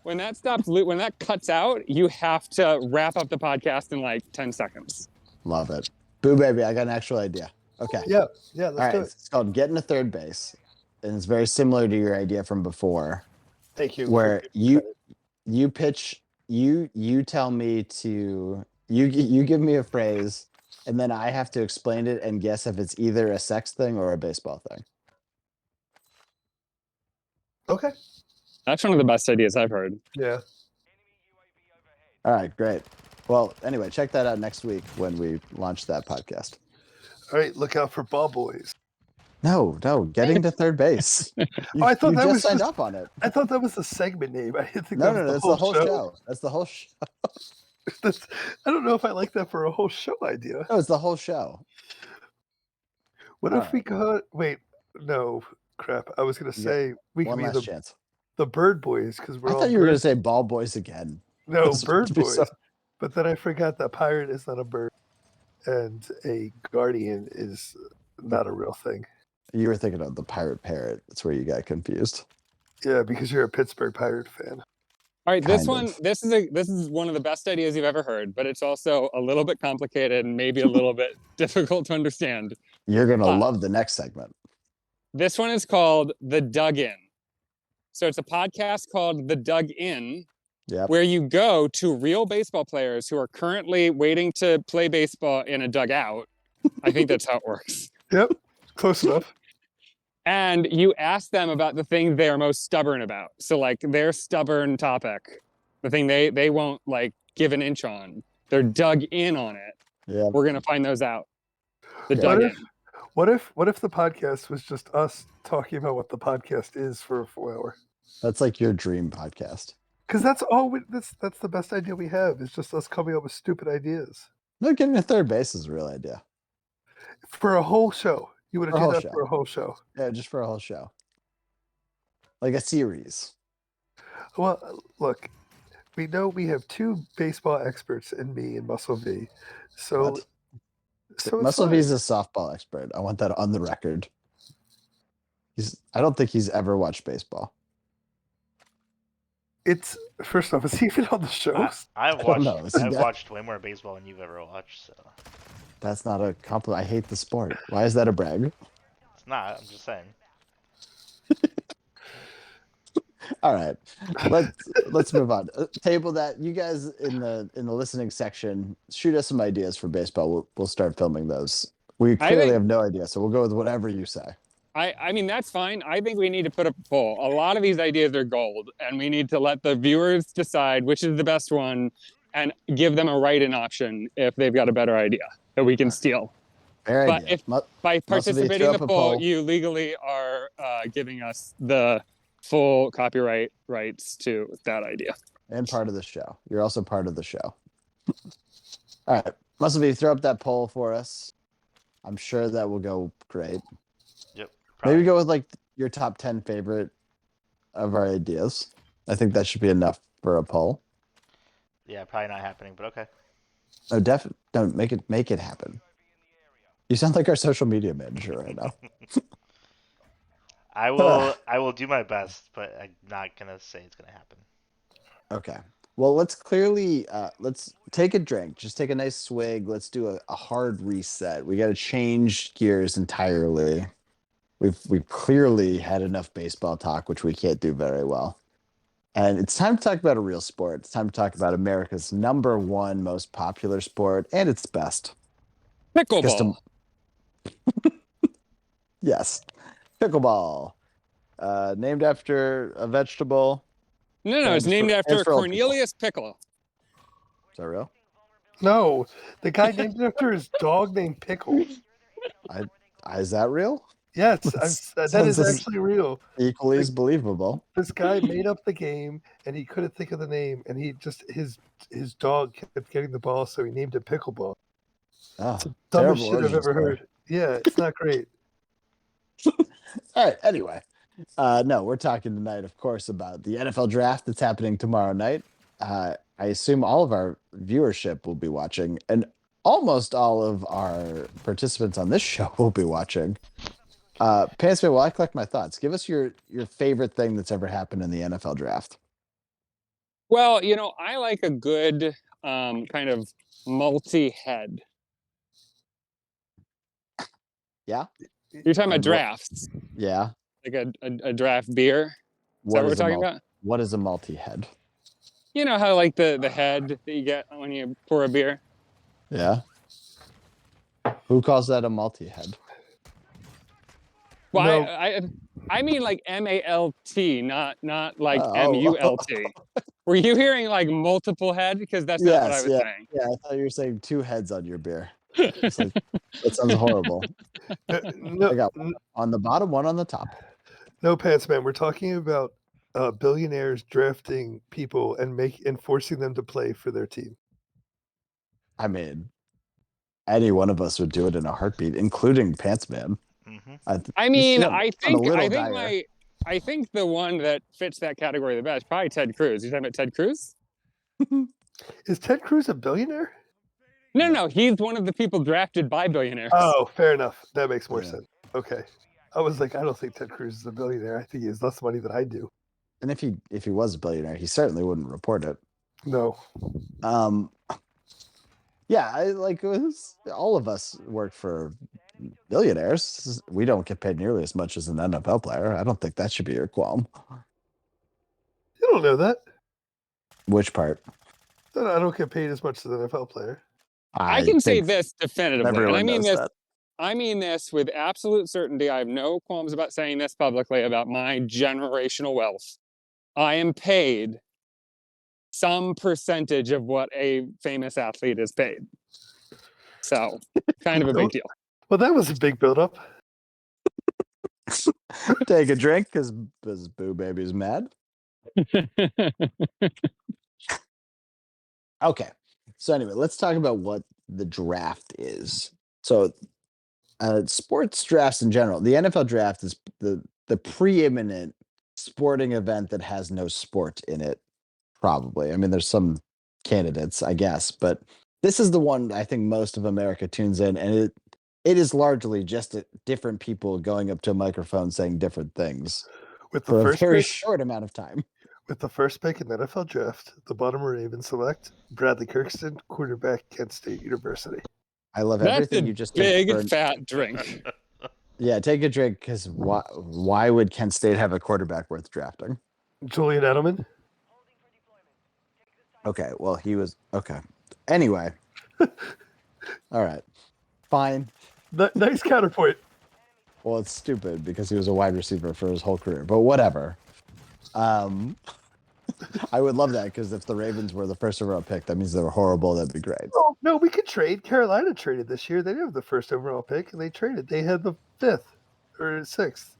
when that cuts out, you have to wrap up the podcast in like 10 seconds. Love it. Boo Baby, I got an actual idea. Okay. Yeah, All let's right. do it. It's called Getting to Third Base. And it's very similar to your idea from before. Thank you. Where you pitch, you tell me to, you give me a phrase, and then I have to explain it and guess if it's either a sex thing or a baseball thing. Okay. That's one of the best ideas I've heard. Yeah. All right, great. Well, anyway, check that out next week when we launch that podcast. All right. Look out for Ball Boys. No, Getting to Third Base. I thought that just was signed just- up on it. I thought that was the segment name. I didn't think No, that was that's the whole show. That's the whole show. I don't know if I like that for a whole show idea. No, it's the whole show. What All if we got? Wait, no, crap. I was gonna You got say we One could be last chance. the Bird Boys because we're I all thought you were going to birds. say Ball Boys again. No, That's Bird to be Boys. so- But then I forgot that pirate is not a bird, and a guardian is not a real thing. You were thinking of the Pirate Parrot. That's where you got confused. Yeah, because you're a Pittsburgh Pirate fan. All right, this Kind one, of. this is one of the best ideas you've ever heard, but it's also a little bit complicated and maybe a little bit difficult to understand. You're going to But- love the next segment. This one is called The Dug In. So it's a podcast called The Dug In, Yep. where you go to real baseball players who are currently waiting to play baseball in a dugout. I think that's how it works. Yep, close enough. And you ask them about the thing they're most stubborn about. So like their stubborn topic, the thing they won't like give an inch on. They're dug in on it. Yeah. We're gonna find those out. The Yeah. dug What in. if, what if the podcast was just us talking about what the podcast is for a full hour? That's like your dream podcast. Because that's all. That's the best idea we have. Is just us coming up with stupid ideas No, getting a third base is a real idea. for a whole show. You would For a have whole done that show. for a whole show. Yeah, just for a whole show. Like a series. Well, look, we know we have two baseball experts in me and Muscle V. So, What? so it's Muscle fine. V's a softball expert. I want that on the record. I don't think he's ever watched baseball. It's first off, is he even on the shows? I've don't watched. know. Is he I've dead? watched way more baseball than you've ever watched. So That's not a compliment. I hate the sport. Why is that a brag? it's not. I'm just saying. All right, let's move on. Table that. You guys in the listening section, shoot us some ideas for baseball. We'll start filming those. We clearly think- have no idea, so we'll go with whatever you say. I mean that's fine. I think we need to put up a poll. A lot of these ideas are gold, and we need to let the viewers decide which is the best one and give them a write-in option if they've got a better idea that we can steal. Fair But idea. if- By participating throw in up the a poll, poll. you legally are giving us the full copyright rights to that idea. And part of the show. You're also part of the show. All right, Muscle V, throw up that poll for us. I'm sure that will go great. Yep. Maybe go with like your top 10 favorite of our ideas. I think that should be enough for a poll. Yeah, probably not happening, but okay. No, don't make it happen. You sound like our social media manager right now. I will do my best, but I'm not gonna say it's gonna happen. Okay. Well, let's clearly let's take a drink. Just take a nice swig. Let's do a hard reset. We got to change gears entirely. We've clearly had enough baseball talk, which we can't do very well. And it's time to talk about a real sport. It's time to talk about America's #1 most popular sport and its best. Pickleball. Yes, pickleball. Named after a vegetable. No, it's Stands named for- after stands for old people. Cornelius Pickle. Is that real? No, the guy named it after his dog named Pickle. Is that real? Yes, that is Sounds- actually real. Equally as believable. This guy made up the game, and he couldn't think of the name, and he just his dog kept getting the ball, so he named it Pickleball. Oh, Dumbest terrible shit I've origin ever story. heard. Yeah, it's not great. All right. Anyway, no, we're talking tonight, of course, about the NFL draft that's happening tomorrow night. I assume all of our viewership will be watching, and almost all of our participants on this show will be watching. Pantsman, while I collect my thoughts, give us your favorite thing that's ever happened in the NFL draft. Well, I like a good kind of multi-head. Yeah? You're talking about What- drafts, Yeah. like a draft beer. Is that what we're is a talking about? What is a multi-head? You know how like the head that you get when you pour a beer? Yeah. Who calls that a multi-head? Well, No. I mean like MALT, not like Oh. MULT. Were you hearing like multiple head? Because that's not what I Yes, was saying. Yeah, I thought you were saying 2 heads on your beer. It's like, that sounds horrible. No, I got one on the bottom, one on the top. no, Pants Man. We're talking about billionaires drafting people and forcing them to play for their team. I mean, any one of us would do it in a heartbeat, including Pants Man. Hmm I mean, sound I a think little I think dire. I think the one that fits that category the best, probably Ted Cruz. You talking about Ted Cruz? Is Ted Cruz a billionaire? No. He's one of the people drafted by billionaires. Oh, fair enough. That makes more Yeah. sense. Okay. I was like, I don't think Ted Cruz is a billionaire. I think he has less money than I do. And if he was a billionaire, he certainly wouldn't report it. No. Yeah, all of us work for billionaires. We don't get paid nearly as much as an NFL player. I don't think that should be your qualm. You don't know that. Which part? That I don't get paid as much as an NFL player. I can say think this definitively. And everyone I mean knows this. that. I mean this with absolute certainty. I have no qualms about saying this publicly about my generational wealth. I am paid some percentage of what a famous athlete is paid. So, kind of a big deal. Well, that was a big buildup. Take a drink because Boo Baby's mad. Okay. So anyway, let's talk about what the draft is. So sports drafts in general, the NFL draft is the preeminent sporting event that has no sport in it, probably. I mean, there's some candidates, I guess, but this is the one I think most of America tunes in, and it is largely just different people going up to a microphone saying different things With the for a first very pick, short amount of time. with the first pick in the NFL draft, the Baltimore Ravens select Bradley Kirkston, quarterback, Kent State University. I love That's everything a you just did. big fat drink. Yeah, take a drink because why would Kent State have a quarterback worth drafting? Julian Edelman. Okay, well, he was okay. Anyway, all right, fine. Nice counterpoint. Well, it's stupid because he was a wide receiver for his whole career, but whatever. I would love that because if the Ravens were the first overall pick, that means they were horrible. That'd be great. Oh, no, we could trade. Carolina traded this year. They didn't have the first overall pick, and they traded. They had the 5th or 6th.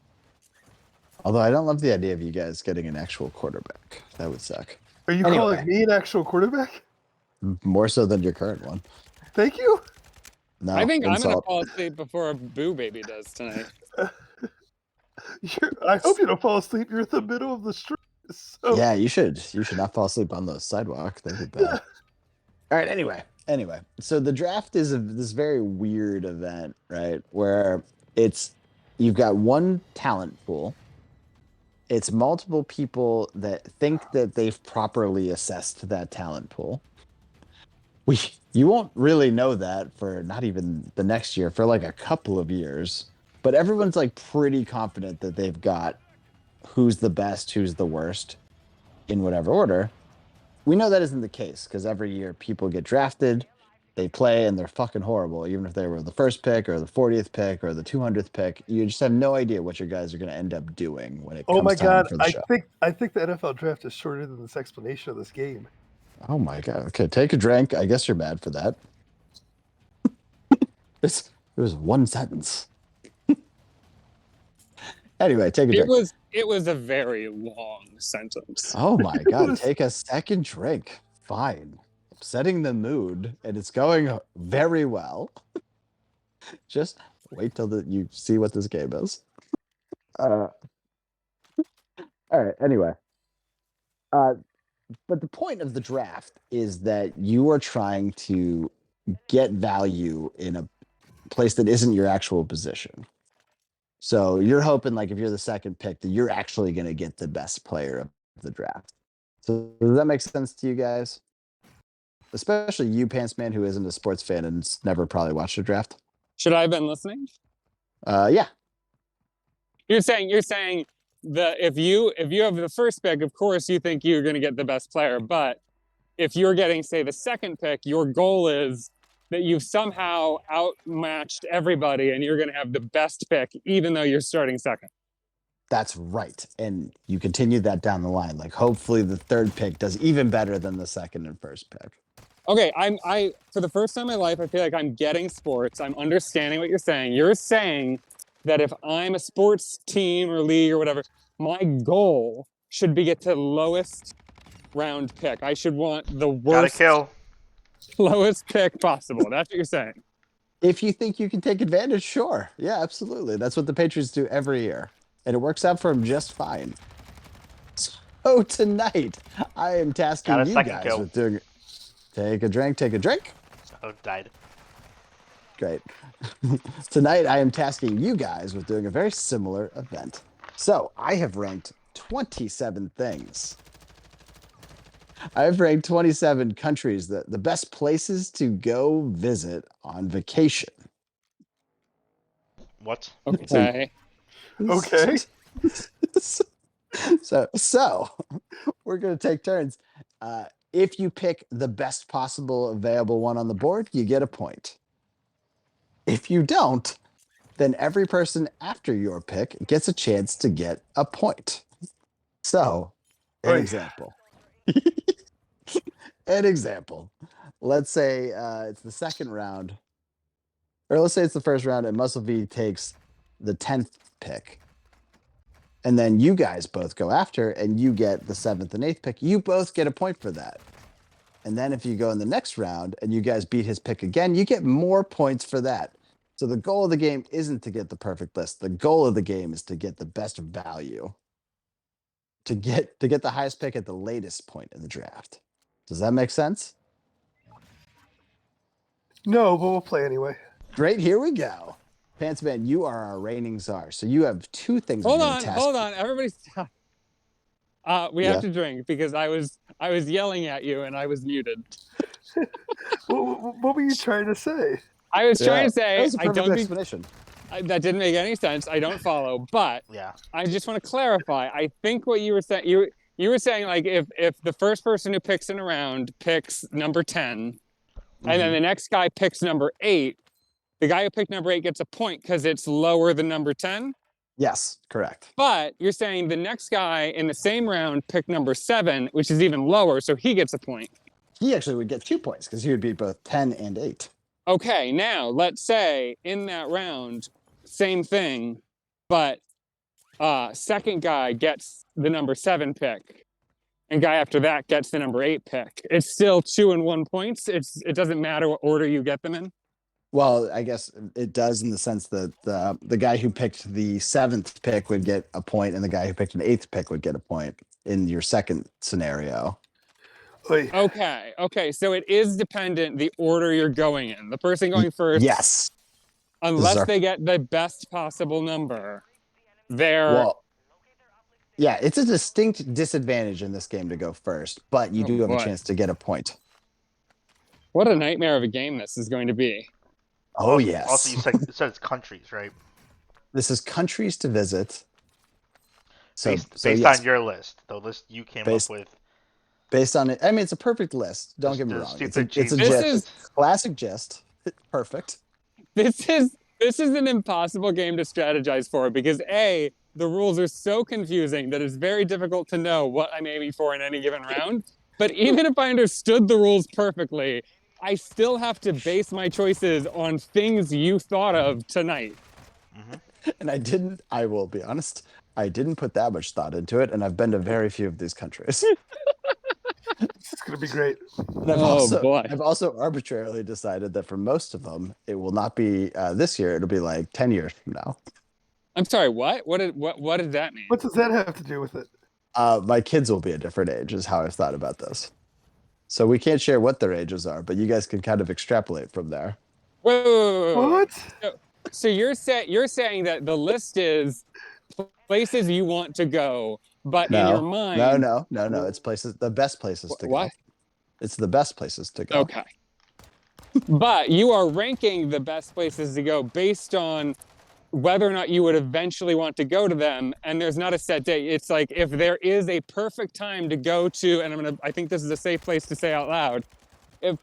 Although I don't love the idea of you guys getting an actual quarterback. That would suck. Are you Anyway. calling me an actual quarterback? More so than your current one. Thank you. No, I think I'm going to insult. fall asleep before Boo Baby does tonight. I hope you don't fall asleep. You're in the middle of the street. So. Yeah, you should. You should not fall asleep on the sidewalk. That'd be bad. All right. Anyway, so the draft is this very weird event, right? Where you've got one talent pool. It's multiple people that think that they've properly assessed that talent pool. You won't really know that for not even the next year, for like a couple of years. But everyone's like pretty confident that they've got who's the best, who's the worst, in whatever order. We know that isn't the case because every year people get drafted, they play, and they're fucking horrible. Even if they were the first pick or the 40th pick or the 200th pick, you just have no idea what your guys are going to end up doing when it comes Oh my time God! for the show. I think the NFL draft is shorter than this explanation of this game. Oh my God. Okay, take a drink. I guess you're mad for that. It was one sentence. Anyway, take a drink. It was a very long sentence. Oh my God, take a second drink. Fine. I'm setting the mood and it's going very well. Just wait till you see what this game is. All right, anyway. But the point of the draft is that you are trying to get value in a place that isn't your actual position. So you're hoping, like, if you're the second pick, that you're actually going to get the best player of the draft. So does that make sense to you guys? Especially you, Pants Man, who isn't a sports fan and's never probably watched a draft. Should I have been listening? Yeah. You're saying that if you have the first pick, of course you think you're going to get the best player, but if you're getting, say, the second pick, your goal is that you've somehow outmatched everybody and you're going to have the best pick, even though you're starting second. That's right. And you continue that down the line. Like, hopefully the third pick does even better than the second and first pick. Okay, I for the first time in my life, I feel like I'm getting sports. I'm understanding what you're saying. You're saying that if I'm a sports team or league or whatever, my goal should be get to lowest round pick. I should want the worst, Gotta kill. lowest pick possible. That's what you're saying. If you think you can take advantage, sure. Yeah, absolutely. That's what the Patriots do every year. and it works out for him just fine. So tonight, I am tasking Got a you second guys kill. with doing. Take a drink. Take a drink. Oh, died. Great. Tonight, I am tasking you guys with doing a very similar event. So I have ranked 27 things. I've ranked 27 countries, the best places to go visit on vacation. What? Okay. Okay. So we're going to take turns. If you pick the best possible available one on the board, you get a point. If you don't, then every person after your pick gets a chance to get a point. So, an Right. example. An example. Let's say it's the second round, or let's say it's the first round, and Muscle V takes the 10th pick. And then you guys both go after, and you get the 7th and 8th pick. You both get a point for that. And then if you go in the next round and you guys beat his pick again, you get more points for that. So the goal of the game isn't to get the perfect list. The goal of the game is to get the best value. To get the highest pick at the latest point in the draft. Does that make sense? No, but we'll play anyway. Great, here we go. Pantsman, you are our reigning czar. So you have two things. Hold we're on, gonna task hold you. on. Everybody stop. We Yeah. have to drink because I was yelling at you and I was muted. What were you trying to say? I was trying to That say was a I perfect don't think explanation. that didn't make any sense. I don't follow, but Yeah. I just want to clarify. I think what you were saying, you were saying like if the first person who picks in a round picks number 10, and then the next guy picks number 8, the guy who picked number 8 gets a point because it's lower than number 10. Yes, correct. But you're saying the next guy in the same round picked number 7, which is even lower, so he gets a point. He actually would get 2 points because he would beat both 10 and 8. Okay, now let's say in that round, same thing, but second guy gets the number 7 pick, and guy after that gets the number 8 pick. It's still 2 and 1 points. It doesn't matter what order you get them in. Well, I guess it does in the sense that the guy who picked the 7th pick would get a point, and the guy who picked an 8th pick would get a point in your second scenario. Oy. Okay, so it is dependent the order you're going in. The person going first, Yes. unless our- they get the best possible number, they're Well, yeah, it's a distinct disadvantage in this game to go first, but you Oh, do have boy. a chance to get a point. what a nightmare of a game this is going to be. Oh, yes. Also, you said it's countries, right? This is countries to visit. So, Based yes, on your list, the list you came Based- up with. based on it. I mean, it's a perfect list. Don't Just get me the wrong. stupid It's a This gist. is- Classic gist. Perfect. This is an impossible game to strategize for because A, the rules are so confusing that it's very difficult to know what I'm aiming for in any given round. But even if I understood the rules perfectly, I still have to base my choices on things you thought of tonight. And I will be honest, I didn't put that much thought into it, and I've been to very few of these countries. This is gonna be great. And Oh, boy. I've also arbitrarily decided that for most of them, it will not be this year. It'll be like 10 years from now. I'm sorry, what? What did that mean? What does that have to do with it? My kids will be a different age, is how I've thought about this. So we can't share what their ages are, but you guys can kind of extrapolate from there. Wait. What? So you're saying that the list is places you want to go, but in your mind, No. It's places, the best places to go. What? It's the best places to go. Okay. But you are ranking the best places to go based on whether or not you would eventually want to go to them, and there's not a set date. It's like if there is a perfect time to go to, and I think this is a safe place to say out loud,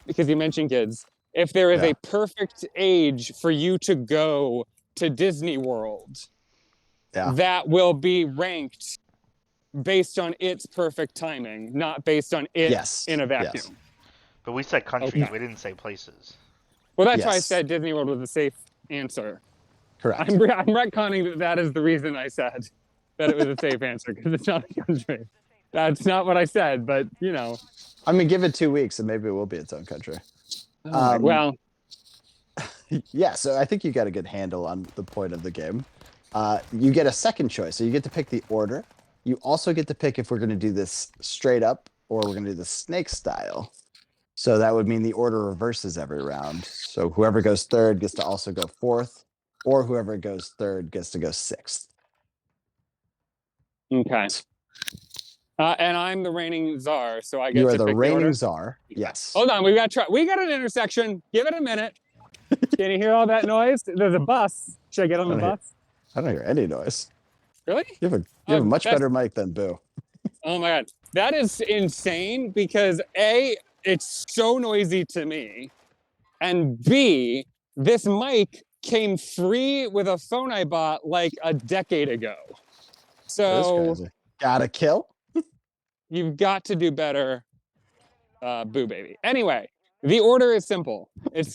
because you mentioned kids, if there is Yeah. a perfect age for you to go to Disney World, Yeah. that will be ranked based on its perfect timing, not based on it Yes. in a vacuum. Yes. But we said countries. Okay. We didn't say places. Well, that's why I Yes. said Disney World was a safe answer. Correct. I'm retconning that is the reason I said that it was a safe answer, because it's not a country. That's not what I said, but you know. I mean, give it 2 weeks and maybe it will be its own country. Well, Yeah, so I think you got a good handle on the point of the game. You get a second choice. So you get to pick the order. You also get to pick if we're going to do this straight up or we're going to do the snake style. So that would mean the order reverses every round. So whoever goes third gets to also go fourth, or whoever goes third gets to go sixth. Okay. And I'm the reigning czar, so I get You are to the pick the reigning order. czar. Yes. Hold on, we got an intersection. Give it a minute. Can you hear all that noise? There's a bus. Should I get on the Okay. bus? I don't hear any noise. Really? You have a much that's- better mic than Boo. Oh my god, that is insane because A, it's so noisy to me, and B, this mic came free with a phone I bought like a decade ago. That So is crazy. Got a kill? you've got to do better, Boo Baby. Anyway, the order is simple.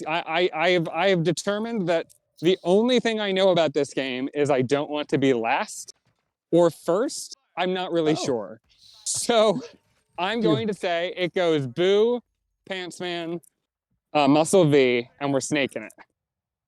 I have determined that the only thing I know about this game is I don't want to be last or first. I'm not really sure. So I'm going to say it goes Boo, Pantsman, Muscle V, and we're snaking it.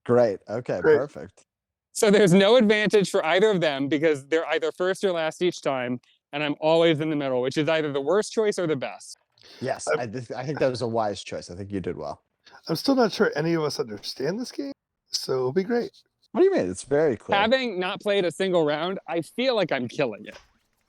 Great. Okay, Great. perfect. So there's no advantage for either of them because they're either first or last each time, and I'm always in the middle, which is either the worst choice or the best. Yes, I think that was a wise choice. I think you did well. I'm still not sure any of us understand this game, so it'll be great. What do you mean? It's very clear. Having not played a single round, I feel like I'm killing it.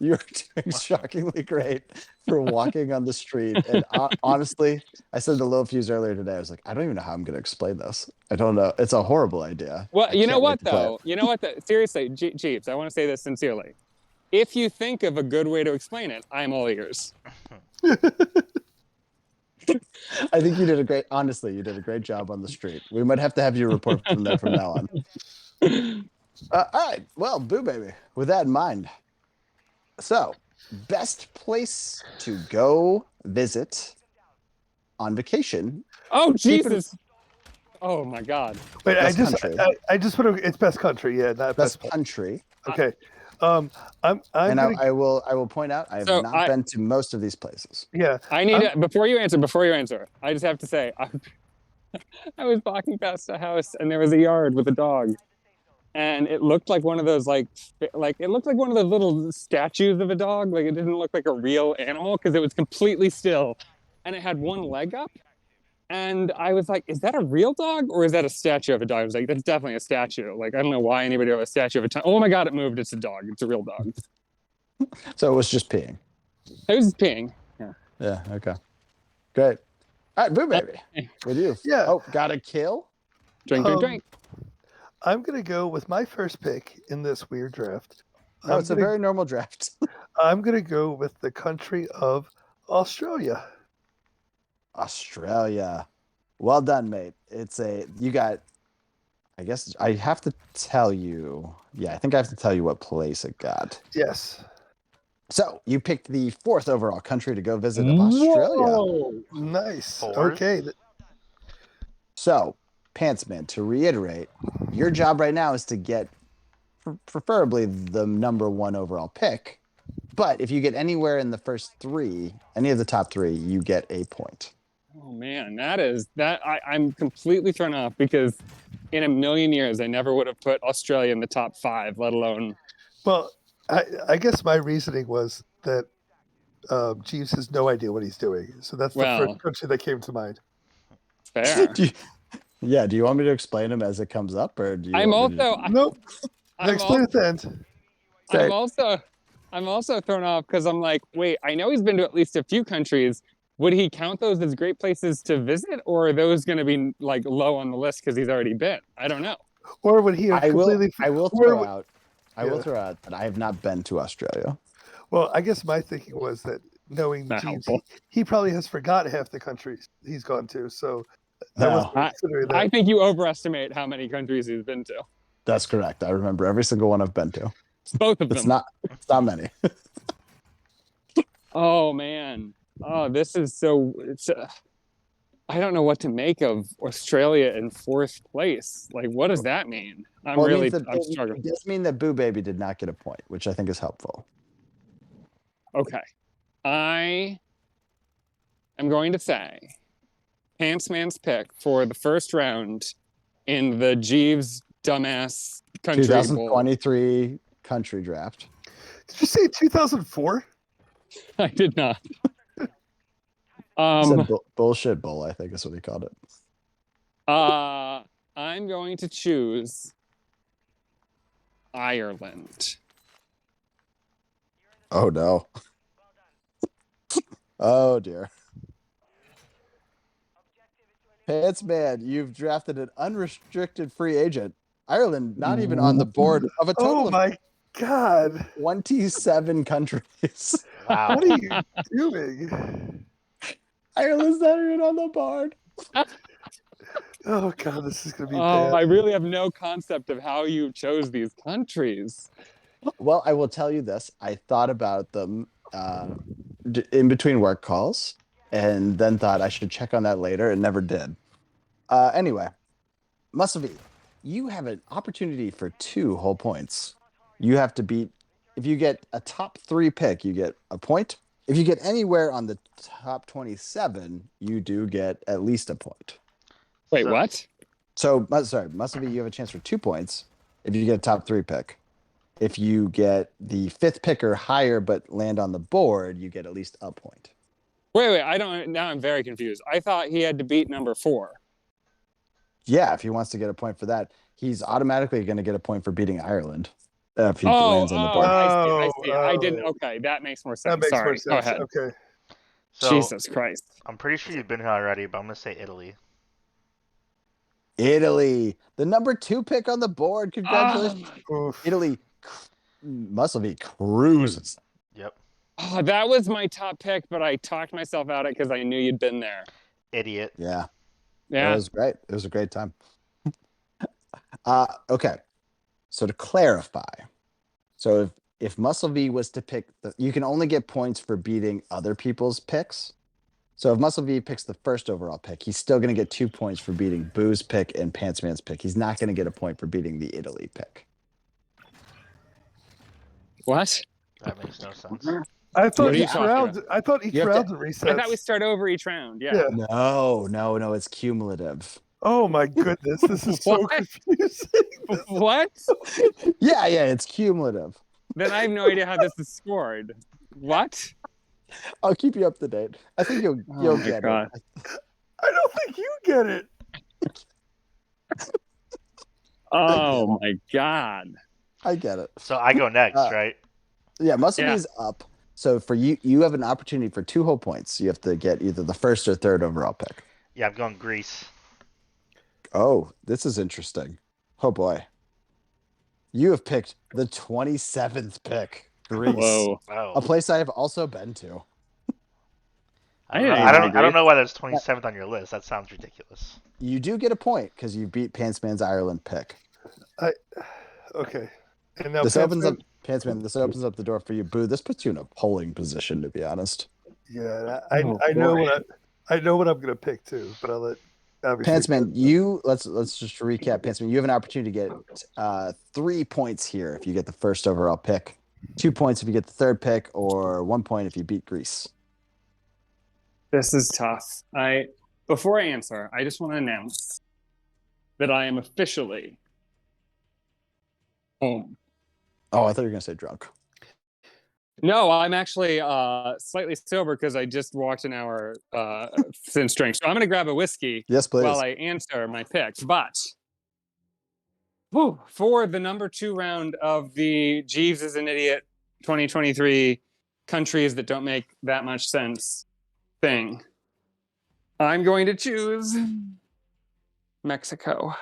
You're doing shockingly great for walking on the street. And honestly, I said to Lil Fuse earlier today, I was like, I don't even know how I'm going to explain this. I don't know. It's a horrible idea. Well, I you know can't wait what to play it. though? You know what? Seriously, Jeeves, I want to say this sincerely. If you think of a good way to explain it, I'm all ears. I think you did honestly, you did a great job on the street. We might have to have you report from there from now on. All right. Well, Boo Baby, with that in mind. So, best place to go visit on vacation. Oh Keep it- Jesus! Oh my God! Wait, Best country. I just put it's best country, yeah, not Best best. country. Okay, I'm And gonna, I will point out I have So not been to most of these places. yeah. I need to, before you answer. I just have to say, I was walking past a house and there was a yard with a dog, and it looked like one of those like it looked like one of those little statues of a dog. Like it didn't look like a real animal because it was completely still, and it had one leg up. And I was like, is that a real dog or is that a statue of a dog? I was like, that's definitely a statue. Like, I don't know why anybody would have a statue of a Oh my God, it moved. It's a dog. It's a real dog. So it was just peeing. It was peeing. Yeah. Yeah. Okay. Great. All right, Boo Baby. With you. Yeah. Oh, got a kill? Drink. I'm gonna go with my first pick in this weird draft. No, it's a very normal draft. I'm gonna go with the country of Australia. Australia. Well done, mate. I guess I have to tell you. Yeah, I think I have to tell you what place it got. Yes. So you picked the 4th overall country to go visit of Australia. Whoa. Nice. Fourth? Okay. So, Pantsman, to reiterate, your job right now is to get preferably the number 1 overall pick. But if you get anywhere in the first 3, any of the top 3, you get a point. Oh man, I'm completely thrown off because in a million years I never would have put Australia in the top 5, let alone. Well, I guess my reasoning was that Jeeves has no idea what he's doing, so that's the Well. first country that came to mind. Fair. Do you want me to explain them as it comes up, or do you? I'm want me to- also Nope. I'm Explain at the end. I'm also thrown off because I'm like, wait, I know he's been to at least a few countries. Would he count those as great places to visit, or are those going to be like low on the list because he's already been? I don't know. Or would he have I will completely? throw or- out. I will throw out that I have not been to Australia. Well, I guess my thinking was that knowing Not Jeeves, helpful. he probably has forgot half the countries he's gone to. So I No. wasn't considering that. I think you overestimate how many countries he's been to. That's correct. I remember every single one I've been to. Both of them. It's not many. Oh man. Oh, this is so. I don't know what to make of Australia in 4th place. Like, what does that mean? I'm Well, it really, means that- I'm struggling. It does mean that Boo Baby did not get a point, which I think is helpful. Okay. I am going to say Pantsman's pick for the first round in the Jeeves dumbass country bowl. 2023 country draft. Did you say 2004? I did not. He said bullshit bowl, I think is what he called it. I'm going to choose Ireland. Oh no. Oh dear. Pants man, you've drafted an unrestricted free agent. Ireland not even on the board of a total Oh my God. of 27 countries. Wow. What are you doing? Ireland's not even on the board. Oh God, this is going to be Oh, bad. I really have no concept of how you chose these countries. Well, I will tell you this. I thought about them in between work calls and then thought I should check on that later and never did. Anyway, Musavi, you have an opportunity for 2 whole points. You have to beat, if you get a top 3 pick, you get a point. If you get anywhere on the top 27, you do get at least a point. Wait, So- what? So, sorry, Musavi, you have a chance for 2 points if you get a top 3 pick. If you get the 5th pick or higher but land on the board, you get at least a point. Wait, I don't. Now I'm very confused. I thought he had to beat number 4. Yeah, if he wants to get a point for that, he's automatically going to get a point for beating Ireland if he lands on the board. I see. I didn't. Oh. Okay, that makes more sense. That makes Sorry. more Go sense. ahead. Okay. So Jesus Christ. I'm pretty sure you've been here already, but I'm gonna say Italy. Italy, the number 2 pick on the board. Congratulations. Oof. Italy, Musavi cruises. Yep. Oh, that was my top pick, but I talked myself out of it because I knew you'd been there. Idiot. Yeah. It Yeah. was great. It was a great time. Okay. So to clarify, so if Muscle V was to pick you can only get points for beating other people's picks. So if Muscle V picks the first overall pick, he's still going to get 2 points for beating Boo's pick and Pantsman's pick. He's not going to get a point for beating the Italy pick. What? That makes no sense. I thought What are you each talking round. I thought each You have to- round resets. I thought we start over each round. Yeah. Yeah. No, it's cumulative. Oh my goodness, this is so What? confusing. What? Yeah, it's cumulative. Then I have no idea how this is scored. What? I'll keep you up to date. I think you'll Oh my get God. it. I don't think you get it. Oh my God. I get it. So I go next, right? Yeah, Muscle Yeah. B's up. So for you have an opportunity for 2 whole points. You have to get either the first or third overall pick. Yeah, I'm going Greece. Oh, this is interesting. Oh boy. You have picked the 27th pick, Greece. Whoa. Oh. A place I have also been to. I didn't don't, even I don't agree. know why that's 27th on your list. That sounds ridiculous. You do get a point because you beat Pantsman's Ireland pick. Okay. And now This opens up Pantsman- Pantsman, this opens up the door for you. Boo, this puts you in a polling position, to be honest. Yeah, I Oh, know boy. I know what I'm gonna pick too, but I'll let obviously Pantsman, let's just recap. Pantsman, you have an opportunity to get 3 points here if you get the first overall pick, 2 points if you get the third pick, or 1 point if you beat Greece. This is tough. Before I answer, I just want to announce that I am officially home. Oh, I thought you were gonna say drunk. No, I'm actually slightly sober because I just walked an hour since drink. So I'm going to grab a whiskey Yes, please. while I answer my picks. But for the number 2 round of the Jeeves is an Idiot 2023 countries that don't make that much sense thing, I'm going to choose Mexico.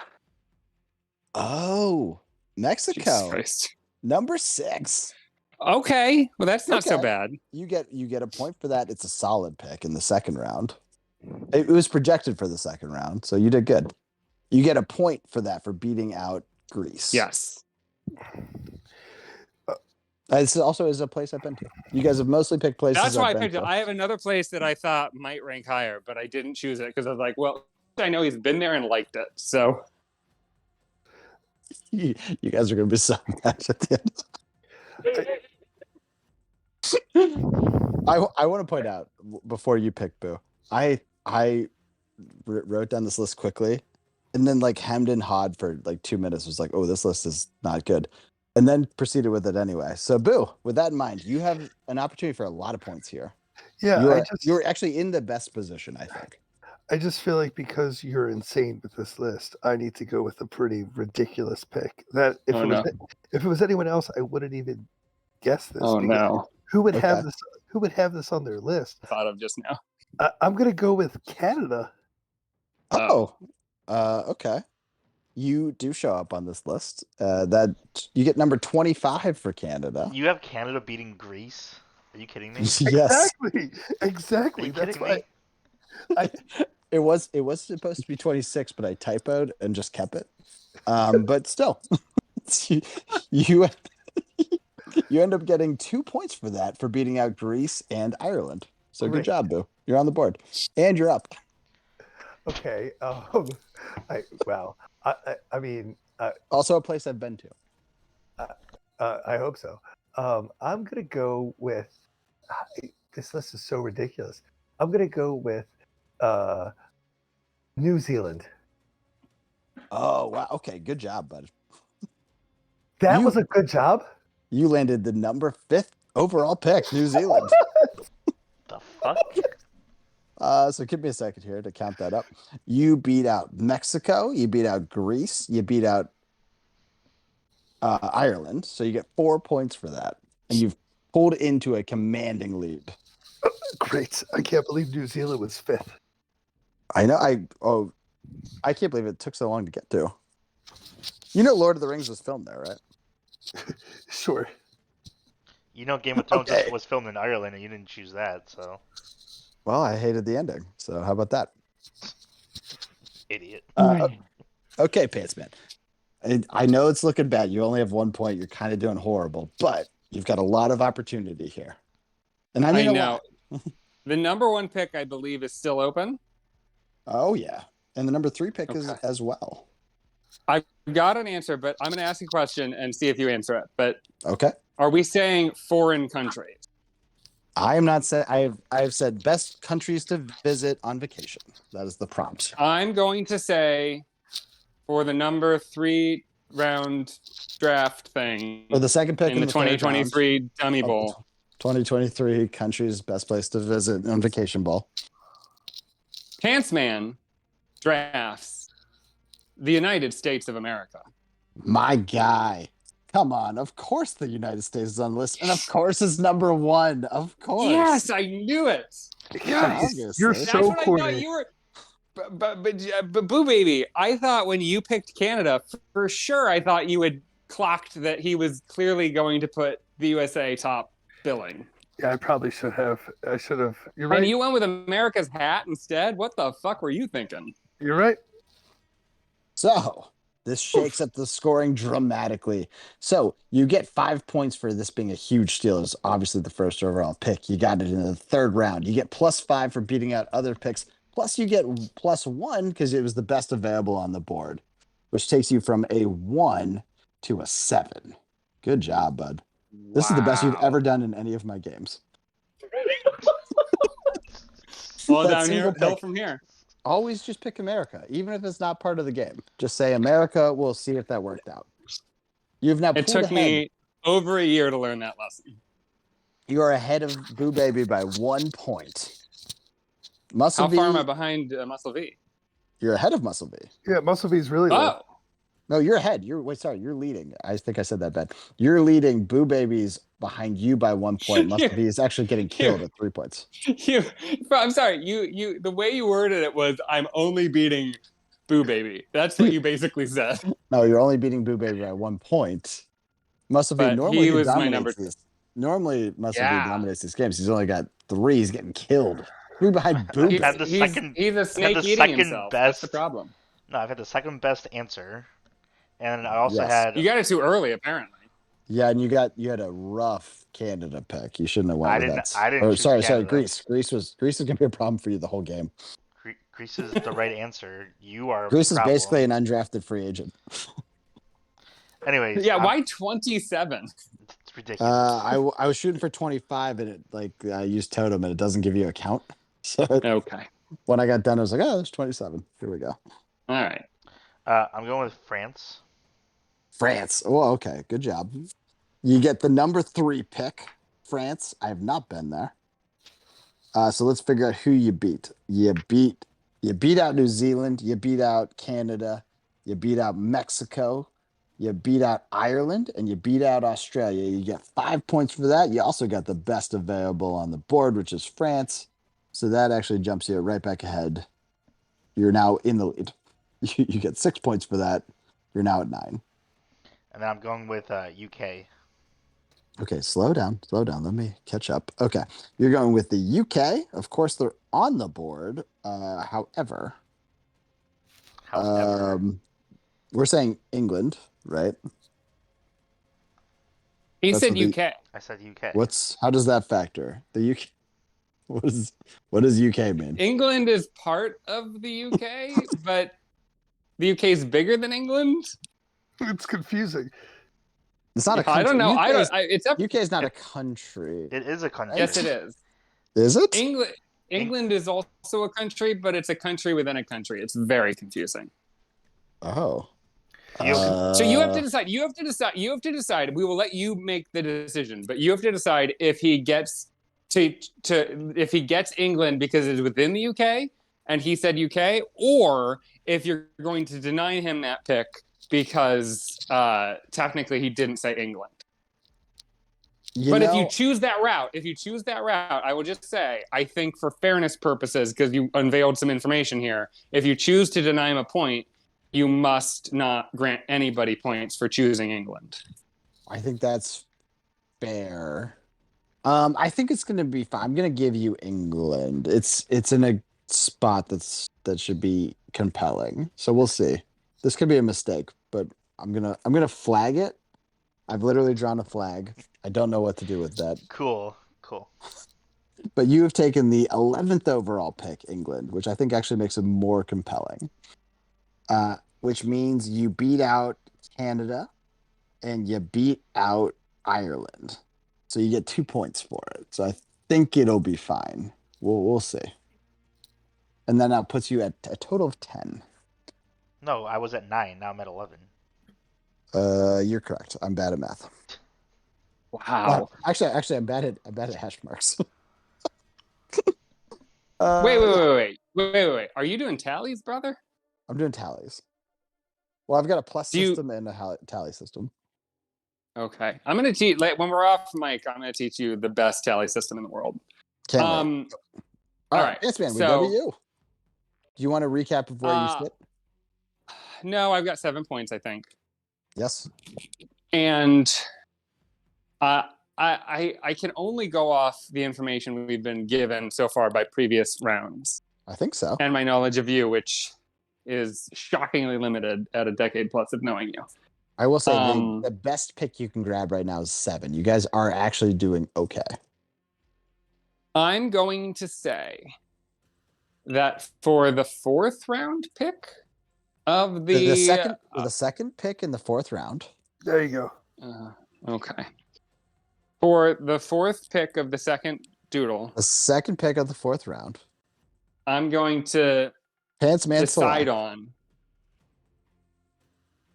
Oh, Jesus Mexico, Christ. number 6. Okay, well that's not so Okay. bad. You get a point for that. It's a solid pick in the second round. It was projected for the second round, so you did good. You get a point for that for beating out Greece. Yes. This also is a place I've been to. You guys have mostly picked places. That's why I I've been picked it. to. I have another place that I thought might rank higher, but I didn't choose it because I was like, well, I know he's been there and liked it. So You guys are going to be so mad at the end. I want to point out before you pick Boo. I wrote down this list quickly, and then like hemmed and hawed for like 2 minutes. Was like, oh, this list is not good, and then proceeded with it anyway. So, Boo, with that in mind, you have an opportunity for a lot of points here. Yeah, You're actually in the best position, I think. I just feel like because you're insane with this list, I need to go with a pretty ridiculous pick. That if Oh, it was no. if it was anyone else, I wouldn't even guess this. Oh because no! Who would Okay. have this? Who would have this on their list? Thought of just now. I'm gonna go with Canada. Oh, okay. You do show up on this list. That you get number 25 for Canada. You have Canada beating Greece? Are you kidding me? Yes, Are Exactly. you That's kidding why. me? it was supposed to be 26, but I typoed and just kept it. But still, you you end up getting 2 points for that for beating out Greece and Ireland. So good Great. job, Boo. You're on the board, and you're up. Okay. I mean, Also, a place I've been to. I hope so. I'm gonna go with. This list is so ridiculous. I'm gonna go with New Zealand. Oh wow. Okay, good job, bud. That You- was a good job. You landed the number 5th overall pick, New Zealand. The fuck? So give me a second here to count that up. You beat out Mexico. You beat out Greece. You beat out Ireland. So you get 4 points for that, and you've pulled into a commanding lead. Great. I can't believe New Zealand was 5th. I know. I can't believe it took so long to get to. You know, Lord of the Rings was filmed there, right? Sure. You know Game of Thrones Okay. was filmed in Ireland and you didn't choose that, so Well, I hated the ending. So how about that? idiot. Okay, Pants Man. I know it's looking bad. You only have 1 point. You're kind of doing horrible, but you've got a lot of opportunity here. And I mean, I a know. lot. The number 1 pick, I believe, is still open. Oh yeah, and the number 3 pick is Okay. as well. I've got an answer, but I'm going to ask you a question and see if you answer it. But Okay. are we saying foreign countries? I am not saying I've said best countries to visit on vacation. That is the prompt. I'm going to say for the number 3 round draft thing For the second pick in the third round 2023 Dummy of the Bowl. 2023 countries best place to visit on vacation bowl. Pants Man drafts the United States of America. My guy. Come on. Of course the United States is on the list. And of course it's number 1. Of course. Yes, I knew it. Yes. Obviously. You're That's so That's what I thought corny. you were. But Boo Baby, I thought when you picked Canada, for sure, I thought you had clocked that he was clearly going to put the USA top billing. Yeah, I probably should have. I should have. You're right. And you went with America's hat instead? What the fuck were you thinking? You're right. So this shakes up the scoring dramatically. So you get 5 points for this being a huge steal. It's obviously the first overall pick. You got it in the 3rd round. You get +5 for beating out other picks. Plus you get +1 because it was the best available on the board, which takes you from a 1 to a 7. Good job, bud. This is the best you've Wow. ever done in any of my games. Well, That down here, single hill pick. from here. Always just pick America, even if it's not part of the game. Just say America. We'll see if that worked out. You've now It pulled took ahead. me over a year to learn that lesson. You are ahead of Boo Baby by 1 point. Muscle How V, far am I behind Muscle V? you're ahead of Muscle V. Yeah, Muscle V's really low. Oh, No, you're ahead. You're leading. I think I said that bad. You're leading. Boo Baby's behind you by 1 point. Muscle V is actually getting killed at 3 points. I'm sorry. You. The way you worded it was, "I'm only beating Boo Baby." That's what you basically said. No, you're only beating Boo Baby by 1 point. Muscle V But normally he was my dominates number this. Normally Muscle Yeah. V dominates these games. He's only got 3. He's getting killed. 3 behind Boo He's, Baby. had the second- he's a snake the eating second himself. That's the best- problem. No, I've had the second best answer, and I also Yes. had. You got it too early, apparently. Yeah, and you had a rough Canada pick. You shouldn't have went I with didn't- that. I didn't Oh, choose sorry, Canada. Greece. Greece was gonna be a problem for you the whole game. Greece is the right answer. You are. Greece is problem. basically an undrafted free agent. Anyways, Yeah, why 27? It's ridiculous. I was shooting for 25 and I used totem and it doesn't give you a count. So Okay. when I got done, I was like, oh, there's 27. Here we go. All right. I'm going with France. France. Oh, okay. Good job. You get the number 3 pick, France. I have not been there. So let's figure out who you beat. You beat out New Zealand. You beat out Canada. You beat out Mexico. You beat out Ireland, and you beat out Australia. You get 5 points for that. You also got the best available on the board, which is France. So that actually jumps you right back ahead. You're now in the lead. You get 6 points for that. You're now at 9. And then I'm going with UK. Okay, slow down. Let me catch up. Okay, you're going with the UK. Of course, they're on the board. However, we're saying England, right? He That's said what the- UK. I said UK. How does that factor? The UK. What does UK mean? England is part of the UK, but the UK is bigger than England. It's confusing. It's not a I country. don't know. UK UK is not a country. It is a country. Yes, it is. Is it? England is also a country, but it's a country within a country. It's very confusing. Oh. So you have to decide. You have to decide. We will let you make the decision, but you have to decide if he gets if he gets England because it's within the UK and he said UK, or if you're going to deny him that pick because technically he didn't say England. If you choose that route, I will just say, I think for fairness purposes, because you unveiled some information here, if you choose to deny him a point, you must not grant anybody points for choosing England. I think that's fair. I think it's going to be fine. I'm going to give you England. It's in a spot that should be compelling. So we'll see. This could be a mistake, but I'm gonna flag it. I've literally drawn a flag. I don't know what to do with that. Cool. But you have taken the 11th overall pick, England, which I think actually makes it more compelling. Which means you beat out Canada and you beat out Ireland. So you get 2 points for it. So I think it'll be fine. We'll see. And then that puts you at a total of 10. No, I was at 9. Now I'm at 11. You're correct. I'm bad at math. Wow. Actually, I'm bad at hash marks. Wait. Are you doing tallies, brother? I'm doing tallies. Well, I've got a plus Do you- system and a tally system. Okay. I'm going to teach, when we're off mic, I'm going to teach you the best tally system in the world. Can't wait. All All right. right, yes, man. We so- go to you. Do you want to recap of where you sit? No, I've got 7 points, I think. Yes. And I can only go off the information we've been given so far by previous rounds I think so. and my knowledge of you, which is shockingly limited at a decade plus of knowing you. I will say the best pick you can grab right now is 7. You guys are actually doing okay. I'm going to say that for the 4th round pick of The second pick in the 4th round. There you go. Okay. For the 4th pick of the second doodle. The second pick of the 4th round. I'm going to Pants Man decide select. on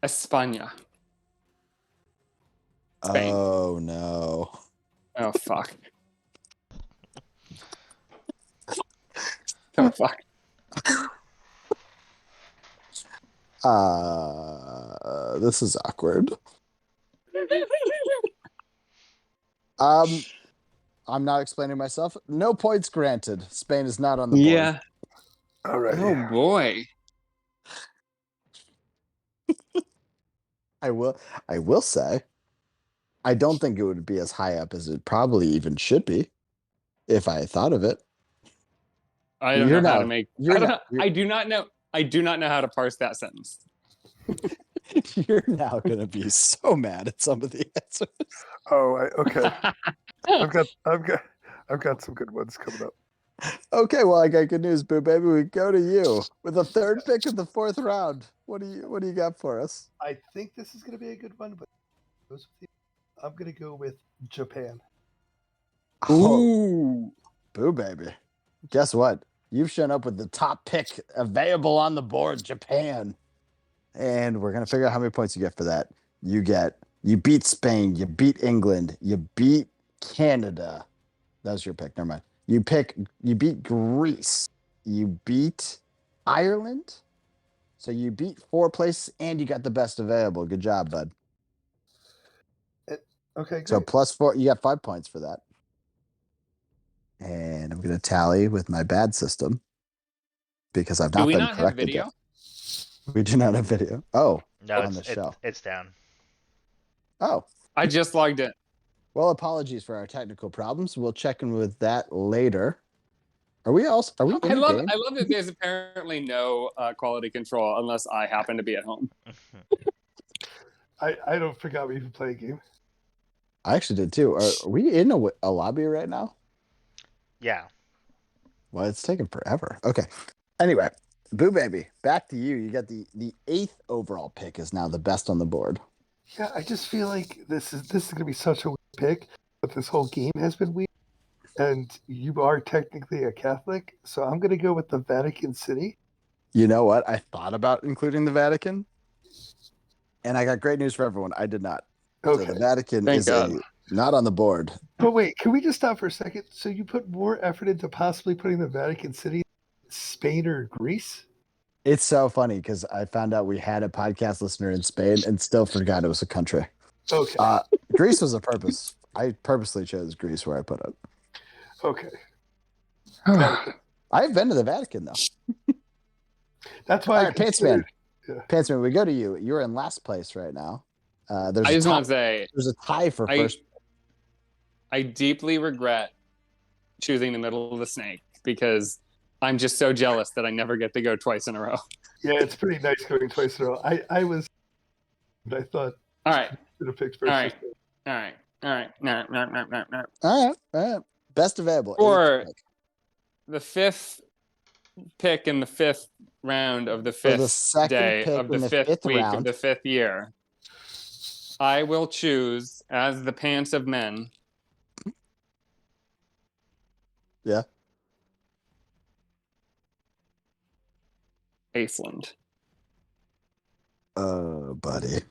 España. Spain. Oh no. Oh fuck. Oh fuck. This is awkward. I'm not explaining myself. No points granted. Spain is not on the board. Yeah. go. All right. Oh boy. I will say, I don't think it would be as high up as it probably even should be, if I thought of it. I don't know how to make. you're- I do not know. I do not know how to parse that sentence. You're now gonna be so mad at some of the answers. Oh, okay. I've got some good ones coming up. Okay, well, I got good news, Boo Baby. We go to you with the 3rd pick of the 4th round. What do you got for us? I think this is going to be a good one, but I'm going to go with Japan. Oh, Ooh. Boo Baby. Guess what? You've shown up with the top pick available on the board, Japan. And we're gonna figure out how many points you get for that. You beat Spain, you beat England, you beat Canada. That was your pick. Never mind. You beat Greece, you beat Ireland. So you beat 4 places and you got the best available. Good job, bud. Okay, So great. +4, you got 5 points for that. And I'm gonna tally with my bad system because I've Do not we been not have corrected video? yet. We do not have video. Oh, No, on the show. it's down. Oh, I just logged in. well, apologies for our technical problems. We'll check in with that later. Are we in I the love game? that there's apparently no quality control unless I happen to be at home. I don't forgot we even play a game. I actually did too. Are we in a lobby right now? Yeah. Well, it's taking forever. Okay. Anyway, Boo Baby, back to you. You got the 8th overall pick is now the best on the board. Yeah, I just feel like this is gonna be such a weird pick, but this whole game has been weird. And you are technically a Catholic, so I'm gonna go with the Vatican City. You know what? I thought about including the Vatican, and I got great news for everyone. I did not. Okay. So the Vatican Thank is God. not on the board. But wait, can we just stop for a second? So you put more effort into possibly putting the Vatican City in Spain or Greece? It's so funny because I found out we had a podcast listener in Spain and still forgot it was a country. Okay. Greece was a purpose. I purposely chose Greece where I put it. Okay. I've been to the Vatican though. That's why All I right, Pantsman. considered- Yeah. Pantsman, we go to you. You're in last place right now. There's I a just tie, want to say there's a tie for first. I deeply regret choosing the middle of the snake because I'm just so jealous that I never get to go twice in a row. Yeah, it's pretty nice going twice in a row. I thought All right. I should have picked first. All right. All right. All right. No. All right. Best available. For 8th pick. the 5th pick in the 5th round of the For the 5th second day pick of the in the 5th 5th week round. of the 5th year, I will choose as the pants of men. Yeah. Iceland. Oh, buddy.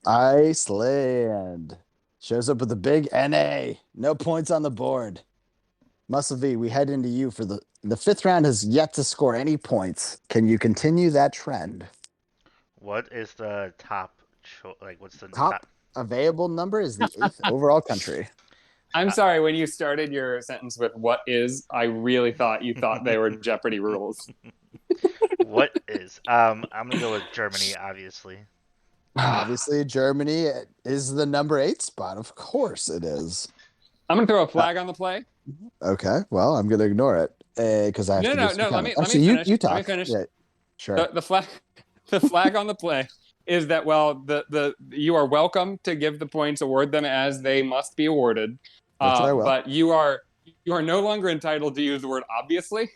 Iceland shows up with a big NA. No points on the board. Muscle V, we head into you for the 5th round has yet to score any points. Can you continue that trend? What is the top? What's the Top available number is the 8th overall country. I'm sorry, when you started your sentence with "what is," I really thought you thought they were Jeopardy rules. What is? I'm gonna go with Germany, obviously. Obviously, Germany is the number 8 spot. Of course it is. I'm gonna throw a flag on the play. Okay, well, I'm gonna ignore it because I have to. No. give some Let me comment. Actually, finish. you Let talk. me finish. Yeah, sure. The flag on the play is that you are welcome to give the points, award them as they must be awarded. Which I will. But you are no longer entitled to use the word obviously.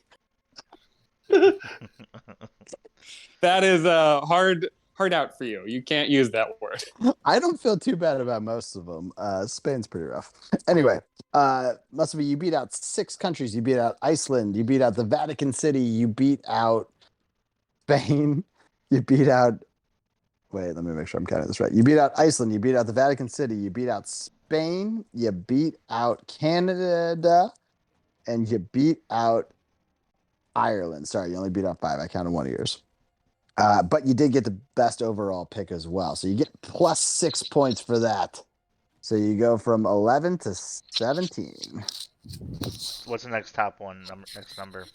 That is a hard out for you. You can't use that word. I don't feel too bad about most of them. Spain's pretty rough. Anyway, must be you beat out 6 countries. You beat out Iceland. You beat out the Vatican City. You beat out Spain. You beat out. Wait, let me make sure I'm counting this right. You beat out Iceland. You beat out the Vatican City. You beat out Spain. You beat out Canada, and you beat out Ireland. Sorry, you only beat out 5. I counted one of yours. But you did get the best overall pick as well. So you get plus 6 points for that. So you go from 11 to 17. What's the next top one? Next number.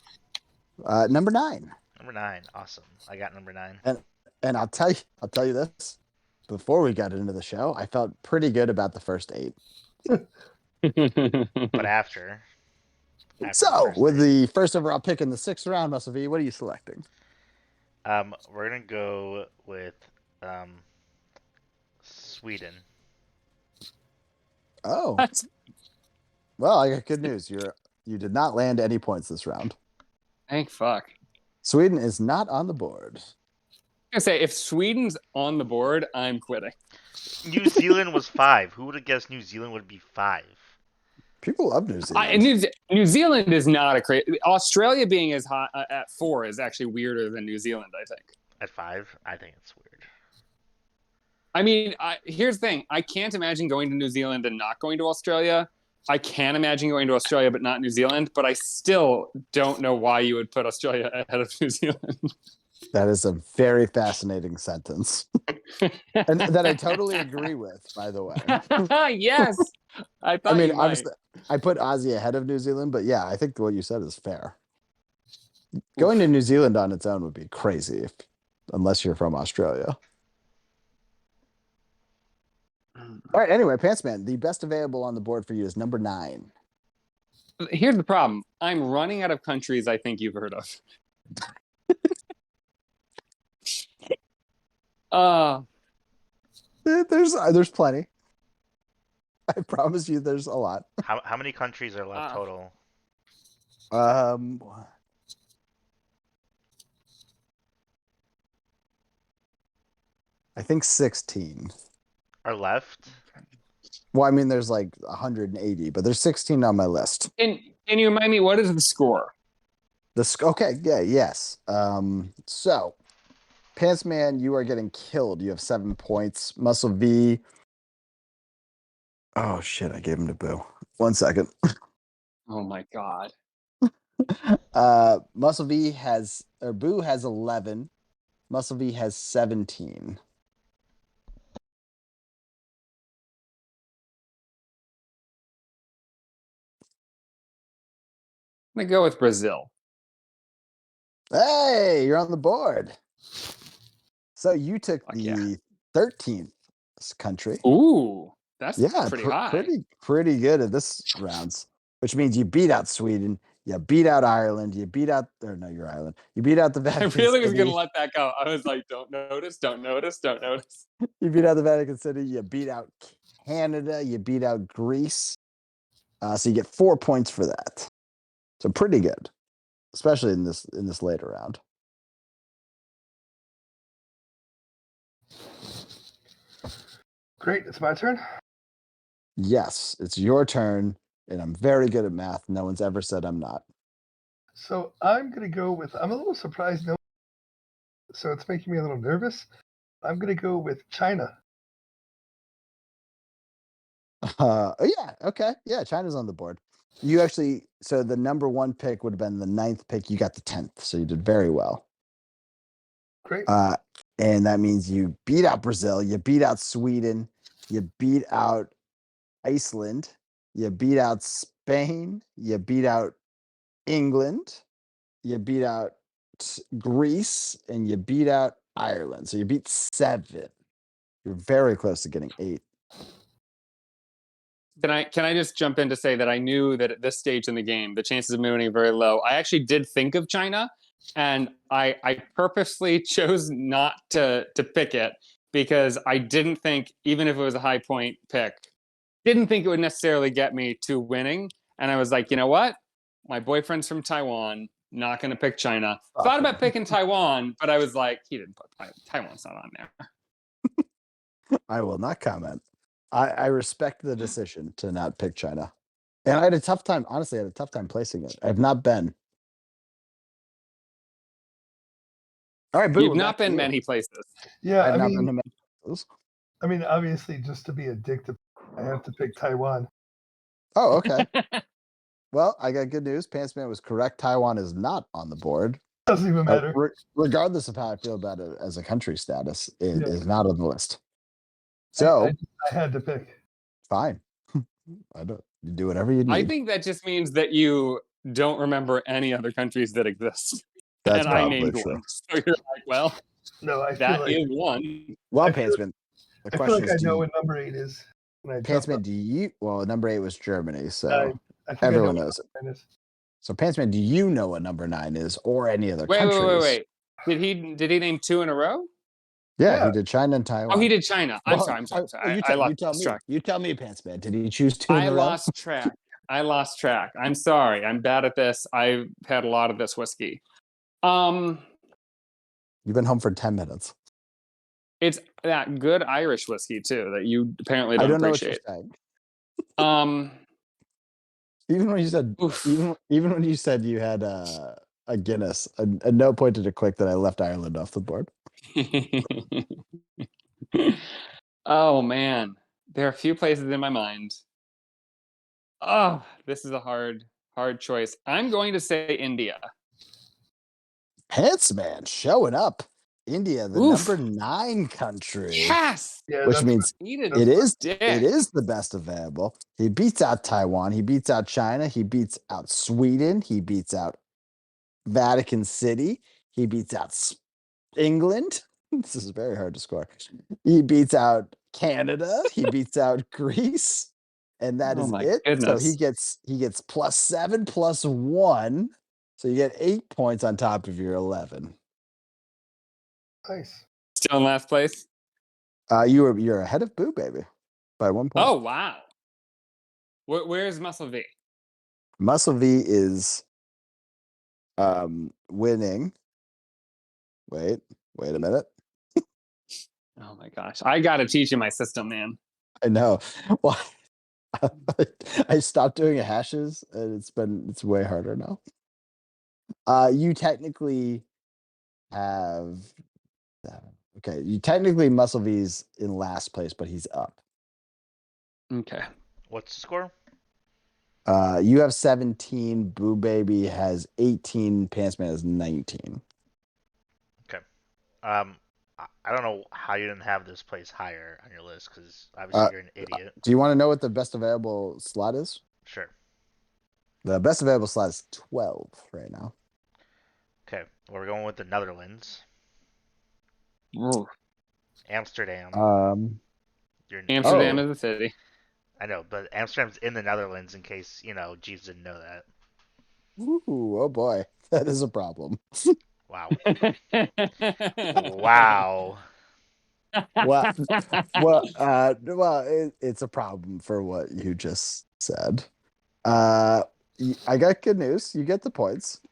Number 9. Number 9. Awesome. I got number 9. And I'll tell you this. Before we got into the show, I felt pretty good about the first 8. But after So with the first overall pick in the 6th round, Muscle V, what are you selecting? We're gonna go with Sweden. Oh, What? well, I got good news. You did not land any points this round. Thank fuck. Sweden is not on the board. I was gonna say if Sweden's on the board, I'm quitting. New Zealand was 5. Who would have guessed New Zealand would be 5? People love New Zealand. New Zealand is not a crazy. Australia being as hot at 4 is actually weirder than New Zealand, I think. At 5, I think it's weird. I mean, here's the thing. I can't imagine going to New Zealand and not going to Australia. I can imagine going to Australia but not New Zealand, but I still don't know why you would put Australia ahead of New Zealand. That is a very fascinating sentence. And that I totally agree with, by the way. Yes. I thought I mean, you might. obviously, I put Aussie ahead of New Zealand, but yeah, I think what you said is fair. Going to New Zealand on its own would be crazy, unless you're from Australia. All right, anyway, Pantsman, the best available on the board for you is number 9. Here's the problem. I'm running out of countries I think you've heard of. There's plenty. I promise you there's a lot. How many countries are left total? I think 16. Are left? Well, I mean, there's like 180, but there's 16 on my list. Can you remind me, what is the score? Okay, yeah, yes. So, Pantsman, you are getting killed. You have 7 points. Muscle V. Oh shit! I gave him to Boo. 1 second. Oh my god. Muscle V has, or Boo has 11. Muscle V has 17. I'm gonna go with Brazil. Hey, you're on the board. So you took the 13th country. Ooh, that's pretty high. Pretty good at this rounds, which means you beat out Sweden, you beat out Ireland, you beat out, or no, you're Ireland. You beat out the Vatican I really was City. gonna let that go. I was like, don't notice. You beat out the Vatican City, you beat out Canada, you beat out Greece. So you get 4 points for that. So pretty good, especially in this later round. Great, it's my turn. Yes, it's your turn, and I'm very good at math. No one's ever said I'm not. So I'm going to go with, I'm a little surprised. So it's making me a little nervous. I'm going to go with China. Yeah, okay. Yeah, China's on the board. You actually, so the number 1 pick would have been the 9th pick. You got the 10th, so you did very well. Great. And that means you beat out Brazil, you beat out Sweden, you beat out Iceland, you beat out Spain, you beat out England, you beat out Greece, and you beat out Ireland. So you beat 7. You're very close to getting 8. Can I just jump in to say that I knew that at this stage in the game, the chances of me winning are very low. I actually did think of China, and I purposely chose not to pick it because I didn't think, even if it was a high point pick, didn't think it would necessarily get me to winning. And I was like, you know what? My boyfriend's from Taiwan, not going to pick China. Thought about picking Taiwan, but I was like, he didn't put Taiwan's not on there. I will not comment. I respect the decision to not pick China. And I had a tough time, honestly, placing it. I have not been. All right, Boo. You've not been many places. Yeah, I have not been to many places. I mean, obviously, just to be addicted, I have to pick Taiwan. Oh, okay. Well, I got good news. Pantsman was correct. Taiwan is not on the board. Doesn't even matter. Regardless of how I feel about it as a country status, it is not on the list. So I had to pick. Fine. I don't. You do whatever you need. I think that just means that you don't remember any other countries that exist. That's and I named true. one. So you're like, well, no, that is one. Well, Pantsman, the question is, I know what number 8 is. Pantsman, do you? Well, number 8 was Germany, so everyone knows it. So, Pantsman, do you know what number 9 is, or any other countries? Wait. Did he name 2 in a row? Yeah, he did China and Taiwan. Oh, he did China. I'm sorry. You tell me, Pantsman. Did he choose 2 in a row? I lost track. I'm sorry. I'm bad at this. I've had a lot of this whiskey. You've been home for 10 minutes. It's that good Irish whiskey too that you apparently don't appreciate. Know what you're saying. Even when you said Oof. even when you said you had a Guinness, a note pointed to click that I left Ireland off the board. Oh man, there are a few places in my mind. Oh, this is a hard choice. I'm going to say India. Pants Man showing up. India, the Oof. number 9 country. Yes. Yeah, Which that's means Eat it. That's it is the best available. He beats out Taiwan. He beats out China. He beats out Sweden. He beats out Vatican City. He beats out England. This is very hard to score. He beats out Canada. He beats out Greece. And that Oh is my it. So he goodness. gets +7 +1. So you get 8 points on top of your 11. nice. Still in last place. You're ahead of Boo Baby by 1 point. Oh wow. Where's Muscle V? Muscle V is winning. Wait a minute. Oh my gosh. I gotta teach you my system, man. I know. Well, I stopped doing hashes and it's way harder now. You technically have okay, you technically Muscle V's in last place, but he's up. Okay. What's the score? You have 17, Boo Baby has 18, Pants Man has 19. I don't know how you didn't have this place higher on your list because obviously you're an idiot. Do you want to know what the best available slot is? Sure. The best available slot is 12 right now. Okay. We're going with the Netherlands. Ooh. Amsterdam. You're in Amsterdam Oh. is a city. I know, but Amsterdam's in the Netherlands in case, Jeeves didn't know that. Ooh, oh boy. That is a problem. Wow. Wow. Well, it's a problem for what you just said. I got good news. You get the points.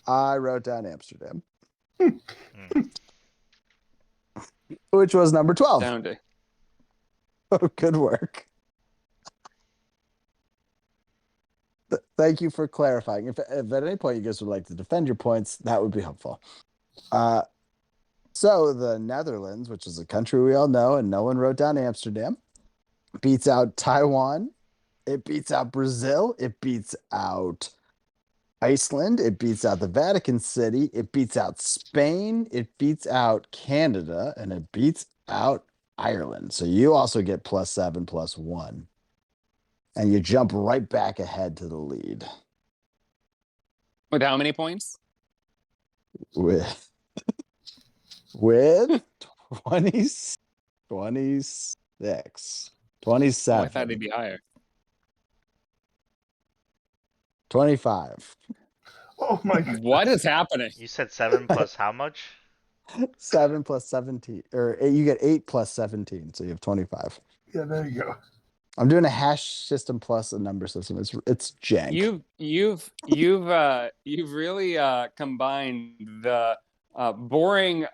I wrote down Amsterdam, which was number 12. Astounding. Oh, good work. Thank you for clarifying. If at any point you guys would like to defend your points, that would be helpful. So the Netherlands, which is a country we all know, and no one wrote down Amsterdam, beats out Taiwan. It beats out Brazil. It beats out Iceland. It beats out the Vatican City. It beats out Spain. It beats out Canada. And it beats out Ireland. So you also get +7 +1. And you jump right back ahead to the lead. With how many points? With 26, 27, Oh, I thought it'd be higher. 25. Oh my god. What is happening? You said 7 plus how much? 7 +17, or you get 8 +17, so you have 25. Yeah, there you go. I'm doing a hash system plus a number system. It's jank. You've really combined the boring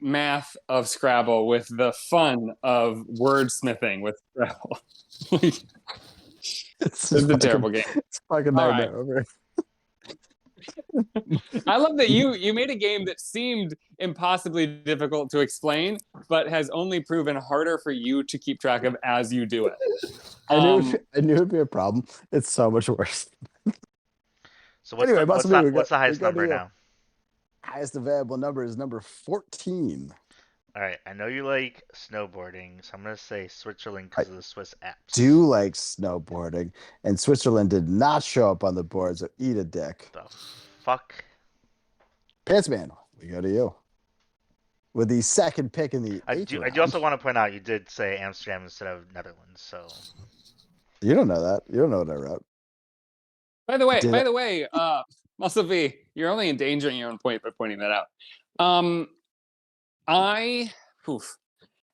math of Scrabble with the fun of wordsmithing with Scrabble. It's a terrible game. It's fucking All nightmare over. I love that you made a game that seemed impossibly difficult to explain, but has only proven harder for you to keep track of as you do it. I knew it'd be a problem. It's so much worse. So what's Anyway, what's the highest number now? Highest available number is number 14. All right, I know you like snowboarding, so I'm gonna say Switzerland because of the Swiss Alps. Do like snowboarding, and Switzerland did not show up on the board, so eat a dick. The fuck? Pants Man, we go to you. With the second pick in the I eighth do round. also want to point out you did say Amsterdam instead of Netherlands, so You don't know that. You don't know what I wrote. By the way, Muscle V, you're only endangering your own point by pointing that out.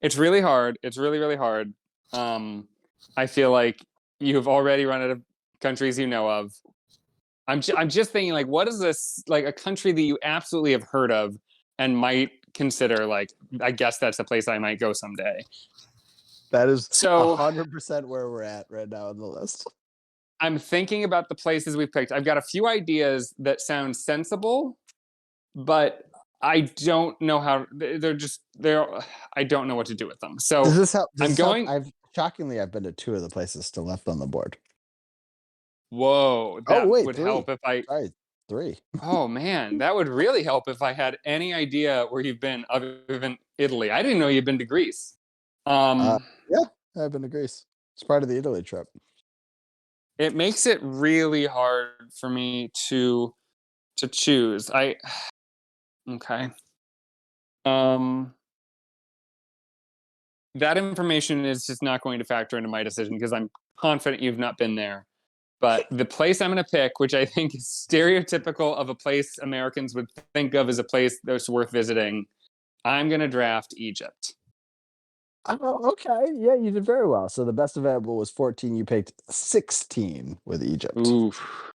It's really hard. It's really, really hard. I feel like you've already run out of countries you know of. I'm just thinking, like, what is this, like, a country that you absolutely have heard of and might consider, like, I guess that's a place I might go someday. That is So 100% where we're at right now on the list. I'm thinking about the places we've picked. I've got a few ideas that sound sensible, but I don't know how they're I don't know what to do with them. So Does this help? I'm going. I've been to 2 of the places still left on the board. Whoa, Oh that wait, would 3. help if I. Sorry, 3. Oh man, that would really help if I had any idea where you've been other than Italy. I didn't know you'd been to Greece. Yeah, I've been to Greece. It's part of the Italy trip. It makes it really hard for me to choose. Okay. That information is just not going to factor into my decision because I'm confident you've not been there. But the place I'm going to pick, which I think is stereotypical of a place Americans would think of as a place that's worth visiting, I'm going to draft Egypt. Oh, okay. Yeah, you did very well. So the best available was 14. You picked 16 with Egypt. Oof.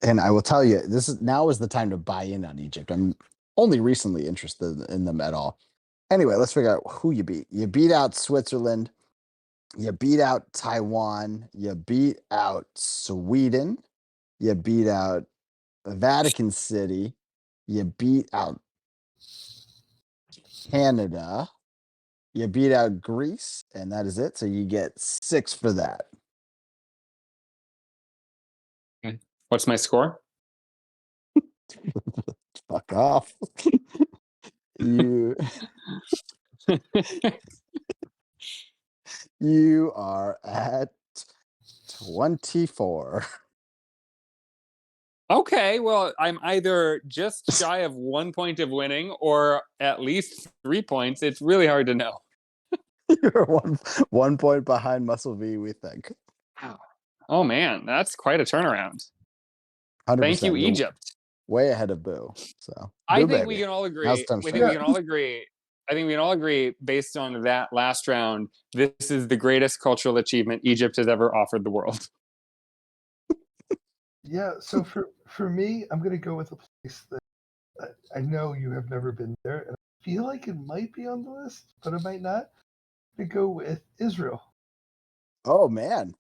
And I will tell you, now is the time to buy in on Egypt. I'm only recently interested in them at all. Anyway, let's figure out who you beat. You beat out Switzerland. You beat out Taiwan. You beat out Sweden. You beat out Vatican City. You beat out Canada. You beat out Greece, and that is it. So you get 6 for that. What's my score? Fuck off. you you are at 24. Okay, well, I'm either just shy of 1 point of winning or at least 3 points. It's really hard to know. You're 1 point behind Muscle V, we think. Wow. Oh man, that's quite a turnaround. 100%. Thank you, You're Egypt. way ahead of Boo. So I Boo think we baby. can all Now's agree. the time to I shine. think we can all agree. I think we can all agree, based on that last round, this is the greatest cultural achievement Egypt has ever offered the world. Yeah, so for me, I'm gonna go with a place that I know you have never been there, and I feel like it might be on the list, but it might not. I'm gonna go with Israel. Oh man.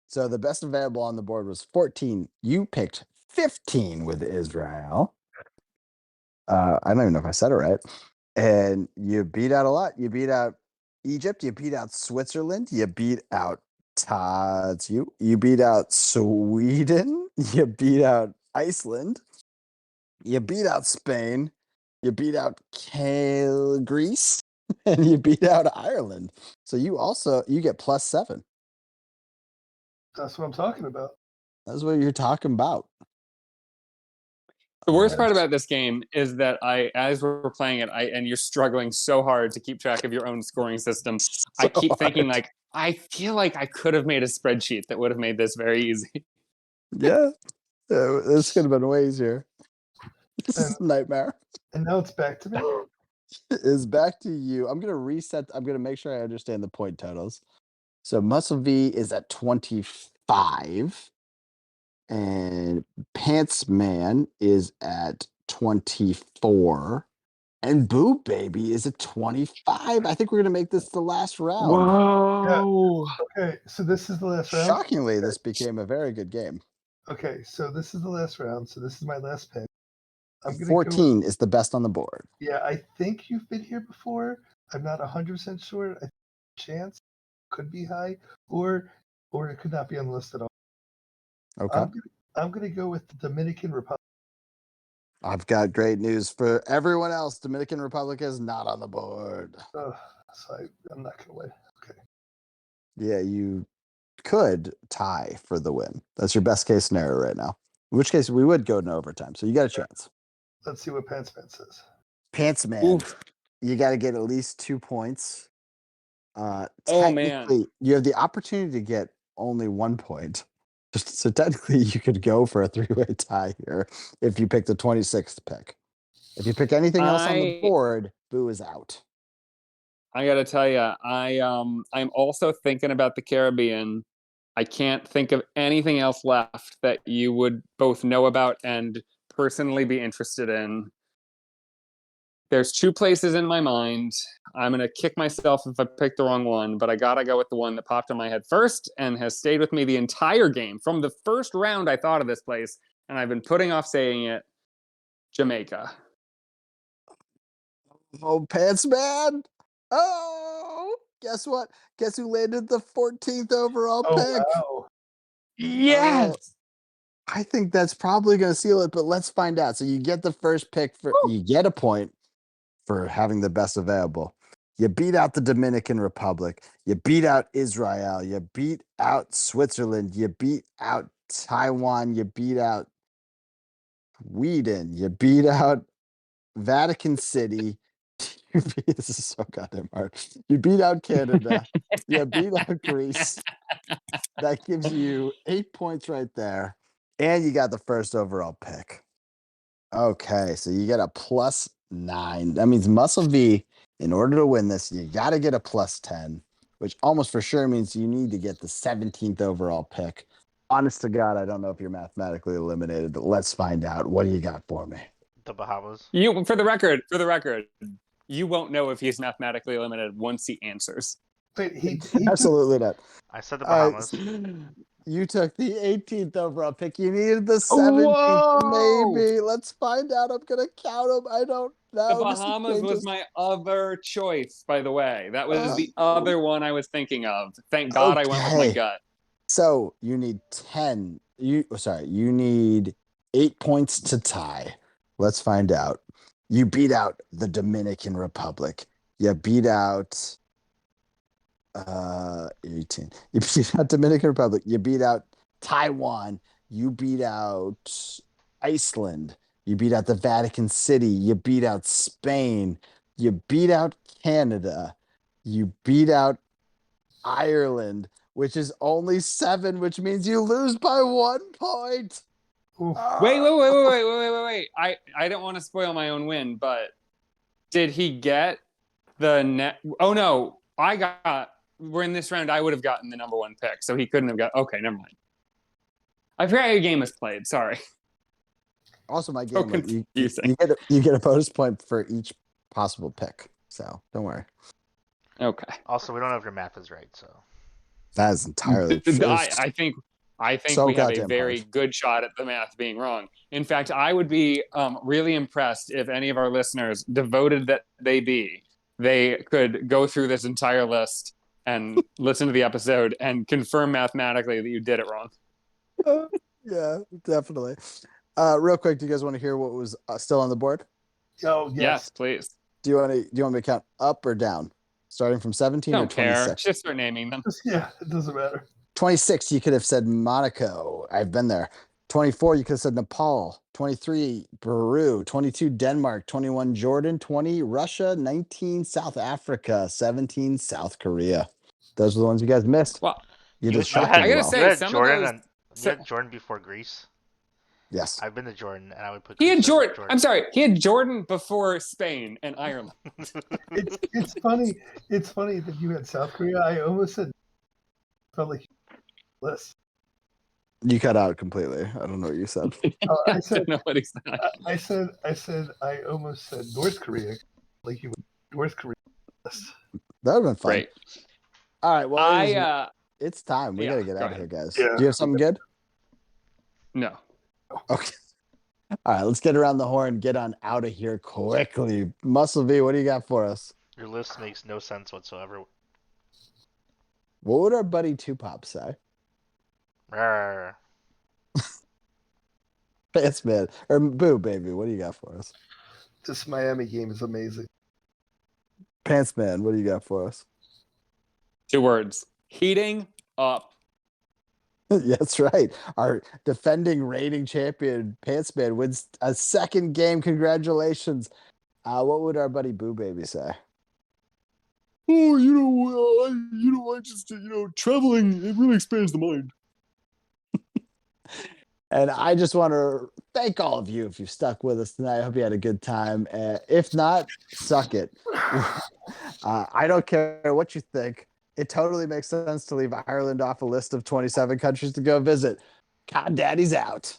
So the best available on the board was 14. You picked 15 with Israel. I don't even know if I said it right. And you beat out a lot. You beat out Egypt. You beat out Switzerland. You beat out you beat out Sweden. You beat out Iceland. You beat out Spain. You beat out Greece, and you beat out Ireland. So you get +7. That's what I'm talking about. That's what you're talking about. The worst part about this game is that as we're playing it, and you're struggling so hard to keep track of your own scoring system. I keep thinking, like, I feel like I could have made a spreadsheet that would have made this very easy. Yeah, this could have been way easier. This is a nightmare. And now it's back to me. Is back to you. I'm gonna reset. I'm gonna make sure I understand the point totals. So Muscle V is at 25, and Pants Man is at 24, and Boo Baby is at 25. I think we're gonna make this the last round. Whoa! Okay, so this is the last round. Shockingly, this became a very good game. Okay, so this is the last round. So this is my last pick. I'm gonna 14 is the best on the board. Yeah, I think you've been here before. I'm not 100% sure. I think chance could be high, or it could not be on the list at all. Okay. I'm gonna go with the Dominican Republic. I've got great news for everyone else. Dominican Republic is not on the board. So I'm not gonna win. Okay. Yeah, you could tie for the win. That's your best case scenario right now. In which case, we would go in overtime. So you got a chance. Let's see what Pantsman says. Pantsman, Oof. you got to get at least 2 points. Oh, Technically, man. you have the opportunity to get only 1 point. So technically, you could go for a 3-way tie here if you pick the 26th pick. If you pick anything else on the board, Boo is out. I gotta tell you, I'm also thinking about the Caribbean. I can't think of anything else left that you would both know about and personally be interested in. There's two places in my mind. I'm going to kick myself if I pick the wrong one, but I got to go with the one that popped in my head first and has stayed with me the entire game. From the first round, I thought of this place, and I've been putting off saying it. Jamaica. Oh, Pants Man. Oh, guess what? Guess who landed the 14th overall Oh pick? wow! Yes! I think that's probably going to seal it, but let's find out. So you get the first pick you get a point for having the best available. You beat out the Dominican Republic. You beat out Israel. You beat out Switzerland. You beat out Taiwan. You beat out Sweden. You beat out Vatican City. This is so goddamn hard. You beat out Canada. You beat out Greece. That gives you 8 points right there. And you got the first overall pick. Okay, so you get a +9. That means Muscle V, in order to win this, you got to get a +10, which almost for sure means you need to get the 17th overall pick. Honest to God, I don't know if you're mathematically eliminated, but let's find out. What do you got for me? The Bahamas. For the record, you won't know if he's mathematically eliminated once he answers. Wait, he Absolutely not. I said the All Bahamas. right, you took the 18th overall pick. You needed the 17th, Whoa! maybe. Let's find out. I'm going to count them. I don't know. The Bahamas was my other choice, by the way. That was the other one I was thinking of. Thank God I went with my Okay. gut. So you need 10. You need 8 points to tie. Let's find out. You beat out the Dominican Republic. You beat out 18. You beat out Dominican Republic. You beat out Taiwan. You beat out Iceland. You beat out the Vatican City. You beat out Spain. You beat out Canada. You beat out Ireland, which is only 7, which means you lose by 1 point. Oof. Wait. I don't want to spoil my own win, but did he get the net? Oh, no. We're in this round. I would have gotten the number 1 pick, so he couldn't have got. Okay, never mind. I forgot your game was played. Sorry. Also, my So game, confusing. you get a bonus point for each possible pick. So don't worry. Okay. Also, we don't know if your math is right, so. That is entirely true. I think So we have a goddamn very hard. good shot at the math being wrong. In fact, I would be really impressed if any of our listeners, devoted that they could go through this entire list and listen to the episode and confirm mathematically that you did it wrong. Yeah, definitely. Real quick, do you guys want to hear what was still on the board? Oh Yes, yes. please. Do you want me to count up or down? Starting from 17 or Don't care. 26? Just start naming them. Yeah, it doesn't matter. 26, you could have said Monaco. I've been there. 24, you could have said Nepal. 23, Peru. 22, Denmark. 21, Jordan. 20, Russia. 19, South Africa. 17, South Korea. Those are the ones you guys missed. Well, You You- did you had- shockingly I gotta well. say, you had some of Jordan those- and you had Jordan before Greece. Yes. I've been to Jordan, and I would put. he had Greece over Jordan. I'm sorry. He had Jordan before Spain and Ireland. It's funny. It's funny that you had South Korea. I almost said felt like list. You cut out completely. I don't know what you said. I said don't know what he's not. I said I almost said North Korea, like you would North Korea list. That would have been fun. Great. All right. Well, I it's time. We yeah, got to get go out of here, guys. Yeah. Do you have something good? no. Okay. All right. Let's get around the horn. Get on out of here quickly. Muscle V, what do you got for us? Your list makes no sense whatsoever. What would our buddy Tupop say? Rawr. Pants Man. Or Boo, baby. What do you got for us? This Miami game is amazing. Pants Man, what do you got for us? 2 words. Heating up. Yeah, that's right. Our defending reigning champion, Pants Man, wins a second game. Congratulations. What would our buddy Boo Baby say? Oh, I just, traveling, it really expands the mind. And I just want to thank all of you if you stuck with us tonight. I hope you had a good time. If not, suck it. I don't care what you think. It totally makes sense to leave Ireland off a list of 27 countries to go visit. God Daddy's out.